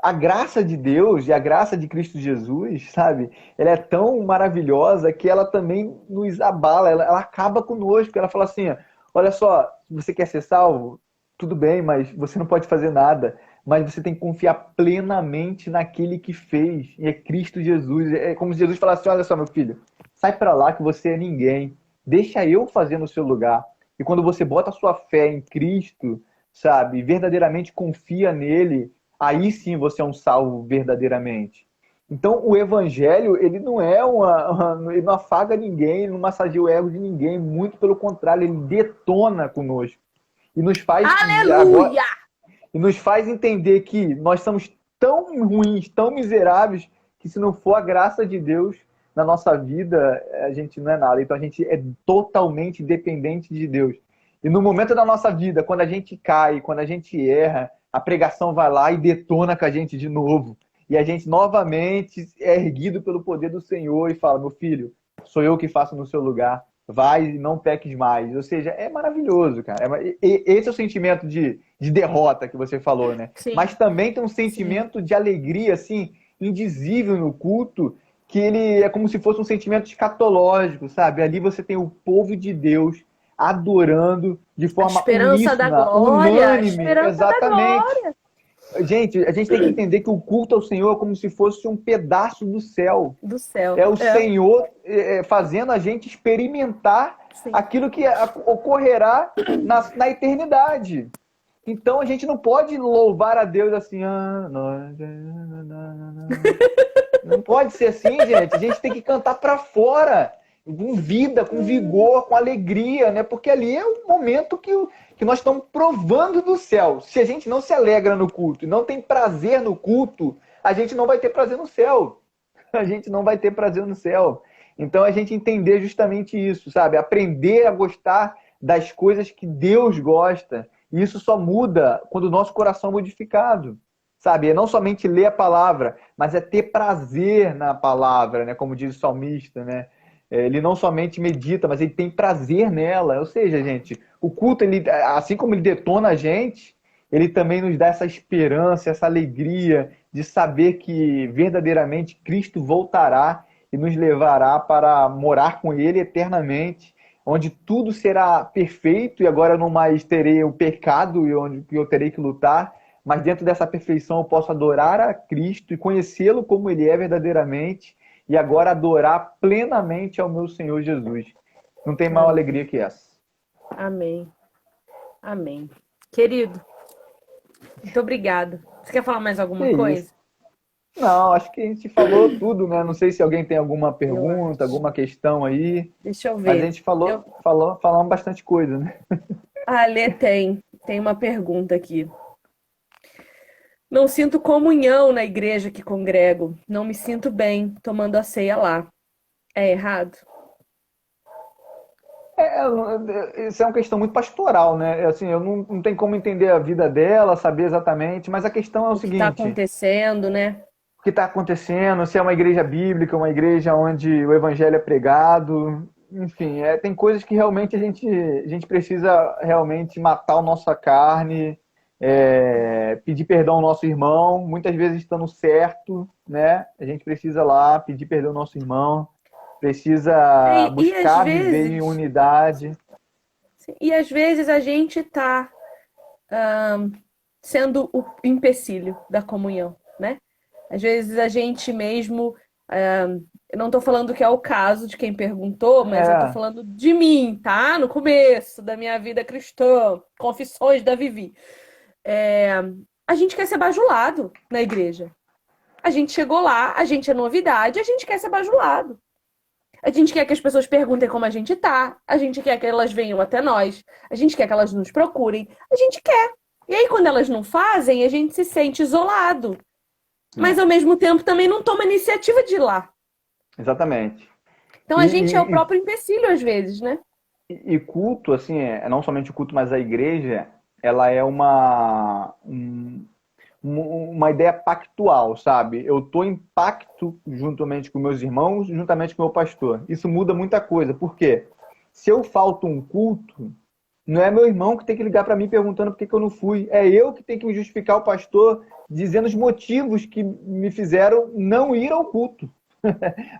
A graça de Deus e a graça de Cristo Jesus, sabe? Ela é tão maravilhosa que ela também nos abala, ela acaba conosco. Ela fala assim: olha só, você quer ser salvo? Tudo bem, mas você não pode fazer nada. Mas você tem que confiar plenamente naquele que fez, e é Cristo Jesus. É como se Jesus falasse: olha só, meu filho, sai para lá que você é ninguém. Deixa eu fazer no seu lugar. E quando você bota a sua fé em Cristo, sabe, verdadeiramente confia nele, aí sim você é um salvo verdadeiramente. Então, o evangelho, ele não é ele não afaga ninguém, ele não massageia o ego de ninguém, muito pelo contrário, ele detona conosco e nos faz agora Aleluia! e nos faz entender que nós somos tão ruins, tão miseráveis, que se não for a graça de Deus na nossa vida, a gente não é nada. Então a gente é totalmente dependente de Deus. E no momento da nossa vida, quando a gente cai, quando a gente erra, a pregação vai lá e detona com a gente de novo. E a gente novamente é erguido pelo poder do Senhor e fala: meu filho, sou eu que faço no seu lugar. Vai e não peques mais. Ou seja, é maravilhoso, cara. Esse é o sentimento de derrota que você falou, né? Mas Sim, também tem um sim. sentimento de alegria, assim, indizível no culto, que ele é como se fosse um sentimento escatológico, sabe? Ali você tem o povo de Deus adorando de A forma esperança da uníssona, glória, a unânime, esperança da exatamente. glória Gente, a gente tem que entender que o culto ao Senhor é como se fosse um pedaço do céu. do céu. É o É, Senhor fazendo a gente experimentar sim. aquilo que ocorrerá na eternidade. Então a gente não pode louvar a Deus assim. Não pode ser assim, gente. A gente tem que cantar para fora, com vida, com vigor, com alegria, né? Porque ali é o momento que nós estamos provando do céu. Se a gente não se alegra no culto e não tem prazer no culto, a gente não vai ter prazer no céu. A gente não vai ter prazer no céu. Então a gente entender justamente isso, sabe? Aprender a gostar das coisas que Deus gosta. E isso só muda quando o nosso coração é modificado, sabe? É não somente ler a palavra, mas é ter prazer na palavra, né? Como diz o salmista, né? Ele não somente medita, mas ele tem prazer nela. Ou seja, gente, o culto, ele, assim como ele detona a gente, ele também nos dá essa esperança, essa alegria de saber que verdadeiramente Cristo voltará e nos levará para morar com Ele eternamente, onde tudo será perfeito e agora não mais terei o pecado e onde eu terei que lutar, mas dentro dessa perfeição eu posso adorar a Cristo e conhecê-lo como Ele é verdadeiramente e agora adorar plenamente ao meu Senhor Jesus. Não tem maior Amém. alegria que essa. Amém. Amém. Querido, muito obrigada. Você quer falar mais Que alguma isso. coisa? Não, acho que a gente falou tudo, né? Não sei se alguém tem alguma Eu pergunta, acho. alguma questão aí, Deixa eu mas a ver. gente falamos bastante coisa, né? A Lê tem uma pergunta aqui. Não sinto comunhão na igreja que congrego. Não me sinto bem tomando a ceia lá. É errado? Isso é uma questão muito pastoral, né? Assim, eu não tenho como entender a vida dela, saber exatamente, mas a questão é o O que está seguinte: acontecendo, né? o que está acontecendo, se é uma igreja bíblica, uma igreja onde o evangelho é pregado, enfim, tem coisas que realmente a gente precisa realmente matar a nossa carne, pedir perdão ao nosso irmão, muitas vezes estando certo, né? A gente precisa lá pedir perdão ao nosso irmão, precisa E às buscar viver em vezes, unidade. a gente está sendo o empecilho da comunhão, né? Às vezes a gente mesmo. Eu não estou falando que é o caso de quem perguntou, mas eu estou É, falando de mim, tá? No começo da minha vida cristã, Confissões da Vivi. É, a gente quer ser bajulado na igreja. A gente chegou lá, a gente é novidade, a gente quer ser bajulado. A gente quer que as pessoas perguntem como a gente tá, a gente quer que elas venham até nós, a gente quer que elas nos procurem, a gente quer. E aí, quando elas não fazem, a gente se sente isolado. Mas é, ao mesmo tempo também não toma iniciativa de ir lá. exatamente. Então E, a gente é o e, próprio empecilho às vezes, né? e culto, assim, não somente o culto, mas a igreja, ela é uma ideia pactual, sabe? Eu estou em pacto juntamente com meus irmãos, juntamente com o meu pastor. Isso muda muita coisa. Por quê? Se eu falto um culto, não é meu irmão que tem que ligar para mim perguntando por que eu não fui. É eu que tenho que justificar o pastor dizendo os motivos que me fizeram não ir ao culto.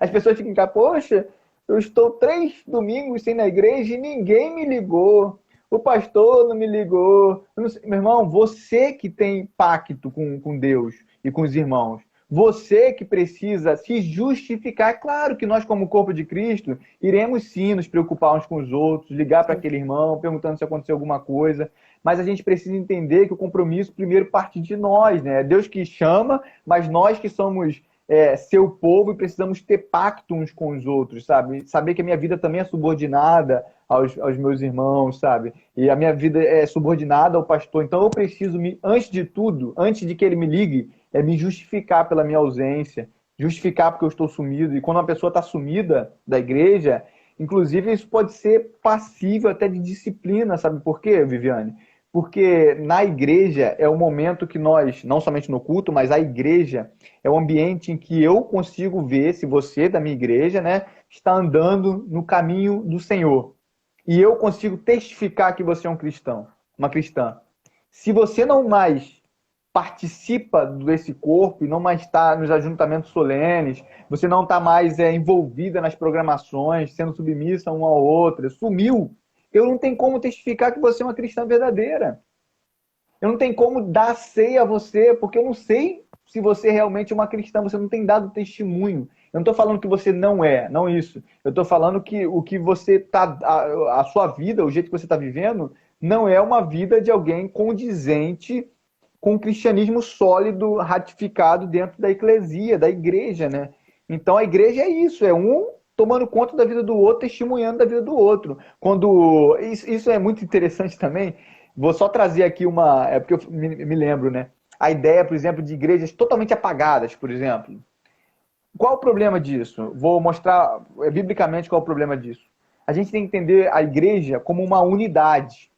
As pessoas ficam cá, poxa, eu estou 3 domingos sem ir na igreja e ninguém me ligou. O pastor não me ligou. Eu não sei. Meu irmão, você que tem pacto com Deus e com os irmãos. Você que precisa se justificar. É claro que nós, como corpo de Cristo, iremos sim nos preocupar uns com os outros, ligar para Sim. aquele irmão, perguntando se aconteceu alguma coisa. Mas a gente precisa entender que o compromisso primeiro parte de nós, né? É Deus que chama, mas nós que somos seu povo e precisamos ter pacto uns com os outros, sabe? Saber que a minha vida também é subordinada aos meus irmãos, sabe? E a minha vida é subordinada ao pastor. Então eu preciso, antes de tudo, antes de que ele me ligue, me justificar pela minha ausência, justificar porque eu estou sumido. E quando uma pessoa está sumida da igreja, inclusive isso pode ser passível até de disciplina, sabe por quê, Viviane? Porque na igreja é o momento que nós, não somente no culto, mas a igreja é o ambiente em que eu consigo ver se você da minha igreja, né, está andando no caminho do Senhor. E eu consigo testificar que você é um cristão, uma cristã. Se você não mais participa desse corpo e não mais está nos ajuntamentos solenes, você não está mais envolvida nas programações, sendo submissa uma à outra, sumiu, eu não tenho como testificar que você é uma cristã verdadeira. Eu não tenho como dar ceia a você, porque eu não sei se você realmente é uma cristã, você não tem dado testemunho. Eu não estou falando que você não é, não isso. Eu estou falando que o que você está, a sua vida, o jeito que você está vivendo, não é uma vida de alguém condizente com o cristianismo sólido, ratificado dentro da eclesia, da igreja, né? Então a igreja é isso, é um tomando conta da vida do outro, testemunhando da vida do outro. Quando isso é muito interessante também. Vou só trazer aqui porque eu me lembro, né? A ideia, por exemplo, de igrejas totalmente apagadas, por exemplo. Qual o problema disso? Vou mostrar biblicamente qual é o problema disso. A gente tem que entender a igreja como uma unidade.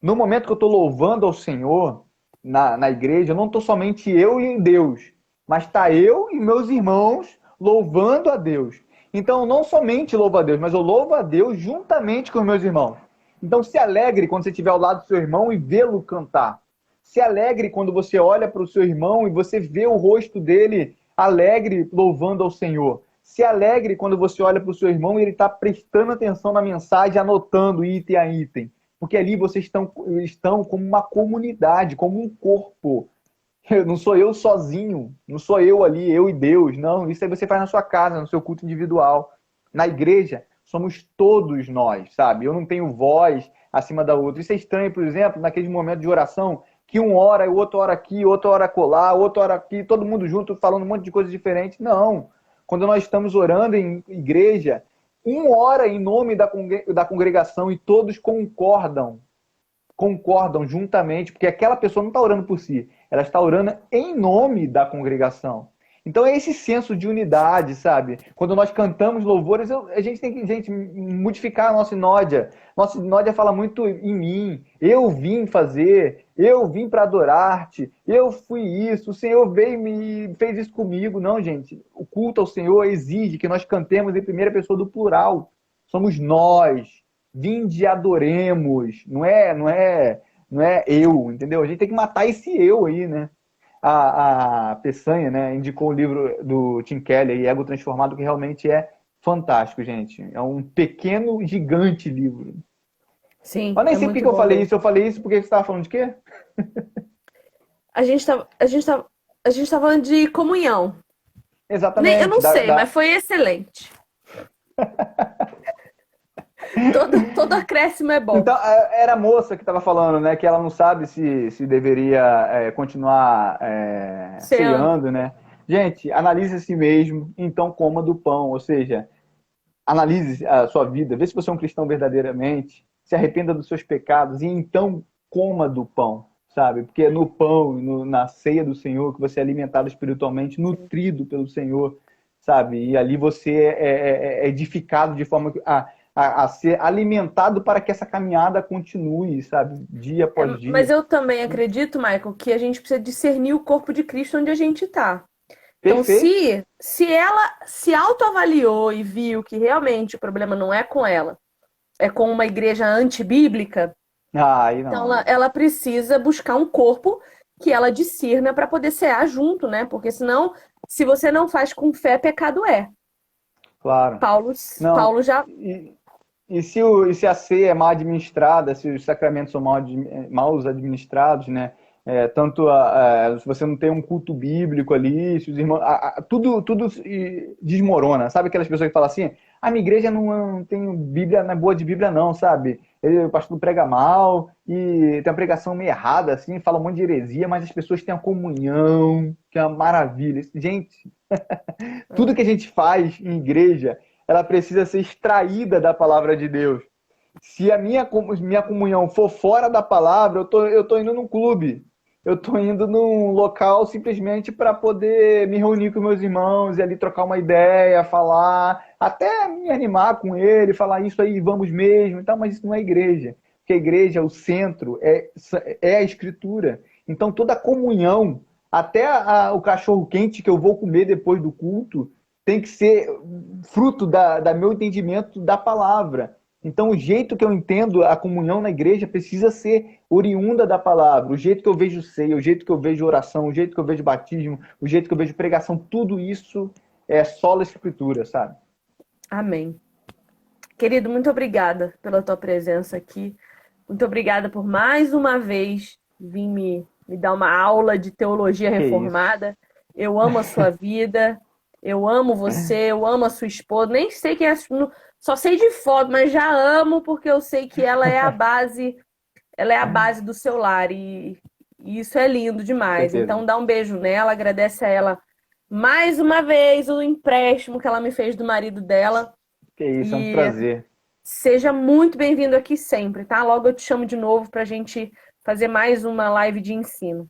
No momento que eu estou louvando ao Senhor na igreja, não estou somente eu e Deus, mas está eu e meus irmãos louvando a Deus. Então, eu não somente louvo a Deus, mas eu louvo a Deus juntamente com os meus irmãos. Então, se alegre quando você estiver ao lado do seu irmão e vê-lo cantar. Se alegre quando você olha para o seu irmão e você vê o rosto dele alegre, louvando ao Senhor. Se alegre quando você olha para o seu irmão e ele está prestando atenção na mensagem, anotando item a item. Porque ali vocês estão como uma comunidade, como um corpo. Não sou eu sozinho, não sou eu ali, eu e Deus. Não, isso aí você faz na sua casa, no seu culto individual. Na igreja, somos todos nós, sabe? Eu não tenho voz acima da outra. Isso é estranho, por exemplo, naquele momento de oração, que um ora, o outro ora aqui, outro ora colar, outro ora aqui, todo mundo junto falando um monte de coisas diferentes. Não. Quando nós estamos orando em igreja, um ora em nome da congregação e todos concordam. concordam juntamente, porque aquela pessoa não está orando por si, ela está orando em nome da congregação. Então é esse senso de unidade, sabe? Quando nós cantamos louvores, a gente tem que, gente, modificar a nossa sinódia. Nossa sinódia fala muito em mim. Eu vim fazer, eu vim para adorar-te, eu fui isso, o Senhor veio e fez isso comigo. Não, gente, o culto ao Senhor exige que nós cantemos em primeira pessoa do plural. Somos nós. Vinde e adoremos. Não é eu, entendeu? A gente tem que matar esse eu aí, né? A Peçanha, né, indicou o livro do Tim Keller, Ego Transformado, que realmente é fantástico, gente. É um pequeno, gigante livro. Sim, Mas nem é sei por muito que eu bom falei mesmo. isso. Eu falei isso porque você estava falando de quê? A gente tá falando de comunhão. Nem, eu Exatamente. não sei, mas foi excelente. Todo acréscimo é bom. Então, era a moça que estava falando, né, que ela não sabe se deveria continuar Ceando. ceando, né? Gente, analise a si mesmo, então coma do pão. Ou seja, analise a sua vida, vê se você é um cristão verdadeiramente, se arrependa dos seus pecados e então coma do pão, sabe? Porque é no pão, na ceia do Senhor que você é alimentado espiritualmente, nutrido pelo Senhor, sabe? E ali você é edificado de forma a ser alimentado para que essa caminhada continue, sabe? Dia após Mas dia. eu também acredito, Michael, que a gente precisa discernir o corpo de Cristo onde a gente tá. Então, Perfeito? se ela se autoavaliou e viu que realmente o problema não é com ela, é com uma igreja antibíblica, Ah, aí então não. ela precisa buscar um corpo que ela discirna para poder cear junto, né? Porque senão, se você não faz com fé, pecado é. Claro. Paulo, Não, Paulo já. e se a ceia é mal administrada, se os sacramentos são mal administrados, né? Tanto se você não tem um culto bíblico ali, se os irmãos, tudo desmorona. Sabe aquelas pessoas que falam assim: a minha igreja não tem Bíblia, não é boa de Bíblia, não, sabe? O pastor prega mal e tem uma pregação meio errada, assim, fala um monte de heresia, mas as pessoas têm a comunhão, que é uma maravilha. Gente, tudo que a gente faz em igreja, ela precisa ser extraída da palavra de Deus. Se a minha comunhão for fora da palavra, eu tô indo num clube. Eu tô indo num local simplesmente para poder me reunir com meus irmãos e ali trocar uma ideia, falar, até me animar com ele, falar isso aí, vamos mesmo e tal, mas isso não é igreja. Porque a igreja, o centro, é a escritura. Então toda a comunhão, até o cachorro quente que eu vou comer depois do culto, tem que ser fruto da meu entendimento da palavra. Então, o jeito que eu entendo a comunhão na igreja precisa ser oriunda da palavra. O jeito que eu vejo ceia, o jeito que eu vejo oração, o jeito que eu vejo batismo, o jeito que eu vejo pregação, tudo isso é sola escritura, sabe? Amém. Querido, muito obrigada pela tua presença aqui. Muito obrigada por mais uma vez vir me dar uma aula de teologia Que isso. reformada. Eu amo a sua vida, eu amo você, eu amo a sua esposa. Nem sei quem é, só sei de foto, mas já amo porque eu sei que ela é a base do seu lar e isso é lindo Com demais. certeza. Então dá um beijo nela, agradece a ela mais uma vez o empréstimo que ela me fez do marido dela. Que isso, é um E prazer. seja muito bem-vindo aqui sempre, tá? Logo eu te chamo de novo pra gente fazer mais uma live de ensino.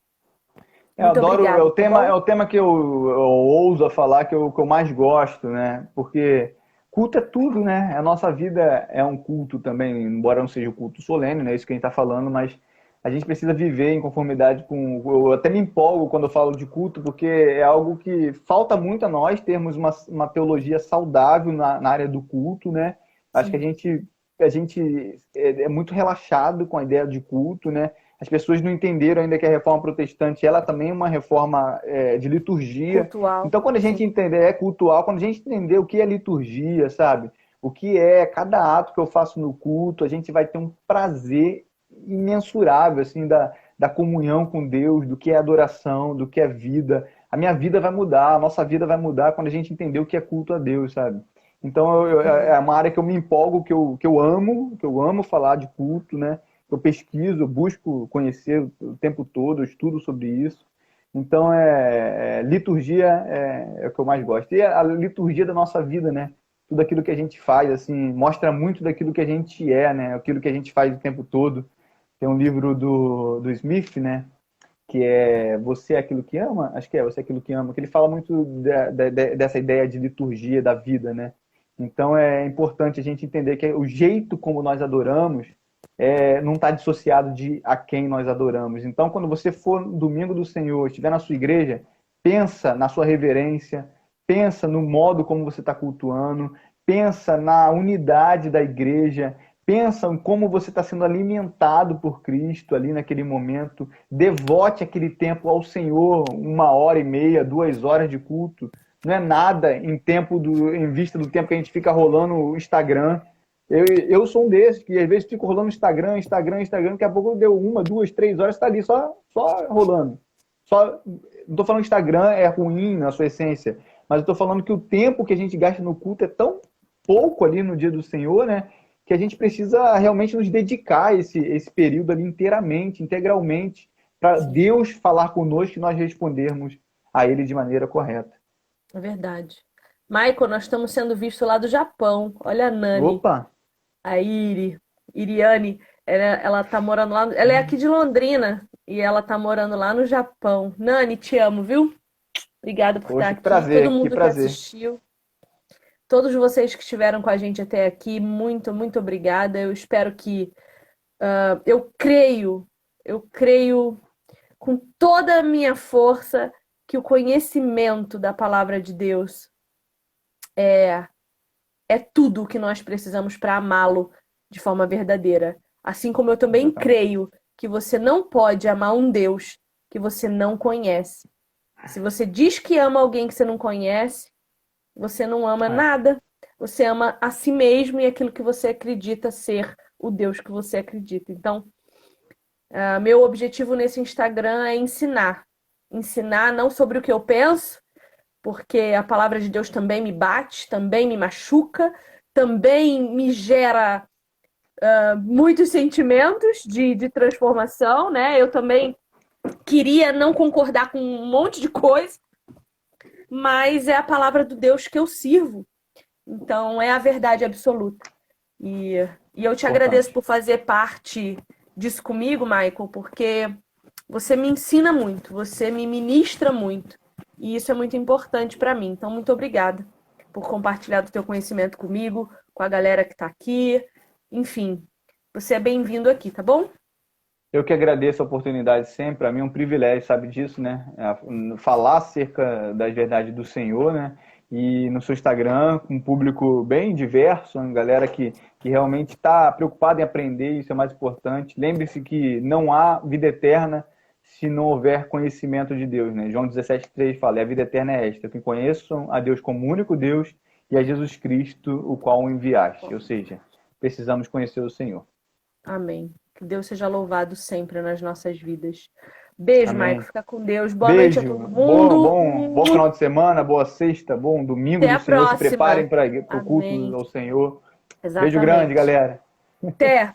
Eu Muito adoro, obrigada, tá é bom? o tema que eu ouso a falar, que eu mais gosto, né? Porque culto é tudo, né? A nossa vida é um culto também, embora não seja um culto solene, né? Isso que a gente está falando, mas a gente precisa viver em conformidade com. Eu até me empolgo quando eu falo de culto, porque é algo que falta muito a nós termos uma teologia saudável na área do culto, né? Acho que Sim, a gente é muito relaxado com a ideia de culto, né? As pessoas não entenderam ainda que a reforma protestante ela também é uma reforma de liturgia. cultural. Então, quando a gente Sim. entender, é cultural, quando a gente entender o que é liturgia, sabe? O que é cada ato que eu faço no culto, a gente vai ter um prazer imensurável, assim, da comunhão com Deus, do que é adoração, do que é vida. A minha vida vai mudar, a nossa vida vai mudar quando a gente entender o que é culto a Deus, sabe? Então, é uma área que eu me empolgo, que eu amo falar de culto, né? Eu pesquiso, eu busco conhecer o tempo todo, eu estudo sobre isso. Então, liturgia é o que eu mais gosto. E a liturgia da nossa vida, né? Tudo aquilo que a gente faz, assim, mostra muito daquilo que a gente é, né? Aquilo que a gente faz o tempo todo. Tem um livro do Smith, né? Que é Você é Aquilo que Ama, acho que é Você é Aquilo que Ama, que ele fala muito dessa ideia de liturgia da vida, né? Então é importante a gente entender que o jeito como nós adoramos não está dissociado de a quem nós adoramos. Então, quando você for no domingo do Senhor, estiver na sua igreja, pensa na sua reverência, pensa no modo como você está cultuando, pensa na unidade da igreja, pensa em como você está sendo alimentado por Cristo ali naquele momento. Devote aquele tempo ao Senhor, 1h30, 2 horas de culto. Não é nada em vista do tempo que a gente fica rolando o Instagram. Eu sou um desses que às vezes fico rolando Instagram, daqui a pouco deu 1, 2, 3 horas, está ali só rolando. Não estou falando que Instagram é ruim na sua essência, mas eu estou falando que o tempo que a gente gasta no culto é tão pouco ali no dia do Senhor, né? Que a gente precisa realmente nos dedicar esse período ali integralmente, para Deus falar conosco e nós respondermos a Ele de maneira correta. É verdade. Michael, nós estamos sendo vistos lá do Japão. Olha a Nani, Opa! a Iriane, ela tá morando lá. Ela é aqui de Londrina e ela tá morando lá no Japão. Nani, te amo, viu? Obrigada por estar aqui. Prazer, Todo mundo que prazer. assistiu. Todos vocês que estiveram com a gente até aqui, muito, muito obrigada. Eu espero que. Eu creio com toda a minha força que o conhecimento da palavra de Deus é tudo o que nós precisamos para amá-lo de forma verdadeira. Assim como eu também creio que você não pode amar um Deus que você não conhece. Se você diz que ama alguém que você não conhece, você não ama nada. Você ama a si mesmo e aquilo que você acredita ser o Deus que você acredita. Então, meu objetivo nesse Instagram é ensinar. Ensinar não sobre o que eu penso, porque a palavra de Deus também me bate, também me machuca, também me gera muitos sentimentos de transformação, né? Eu também queria não concordar com um monte de coisa, mas é a palavra do Deus que eu sirvo. Então, é a verdade absoluta. E eu te agradeço por fazer parte disso comigo, Michael, porque você me ensina muito, você me ministra muito. E isso é muito importante para mim. Então, muito obrigada por compartilhar do teu conhecimento comigo, com a galera que está aqui. Enfim, você é bem-vindo aqui, tá bom? Eu que agradeço a oportunidade sempre. Para mim é um privilégio, sabe disso, né? Falar acerca das verdades do Senhor, né? E no seu Instagram, com um público bem diverso, uma galera que realmente está preocupada em aprender, isso é mais importante. Lembre-se que não há vida eterna se não houver conhecimento de Deus, né? João 17,3 fala, a vida eterna é esta, que conheçam a Deus como único Deus e a Jesus Cristo, o qual o enviaste. Ou seja, precisamos conhecer o Senhor. Amém. Que Deus seja louvado sempre nas nossas vidas. Beijo, Amém. Michael. Fica com Deus. Boa noite a todo mundo. Bom final de semana, boa sexta, bom domingo Até do a Senhor. próxima. Se preparem para o culto Amém. ao Senhor. Exatamente. Beijo grande, galera. Até.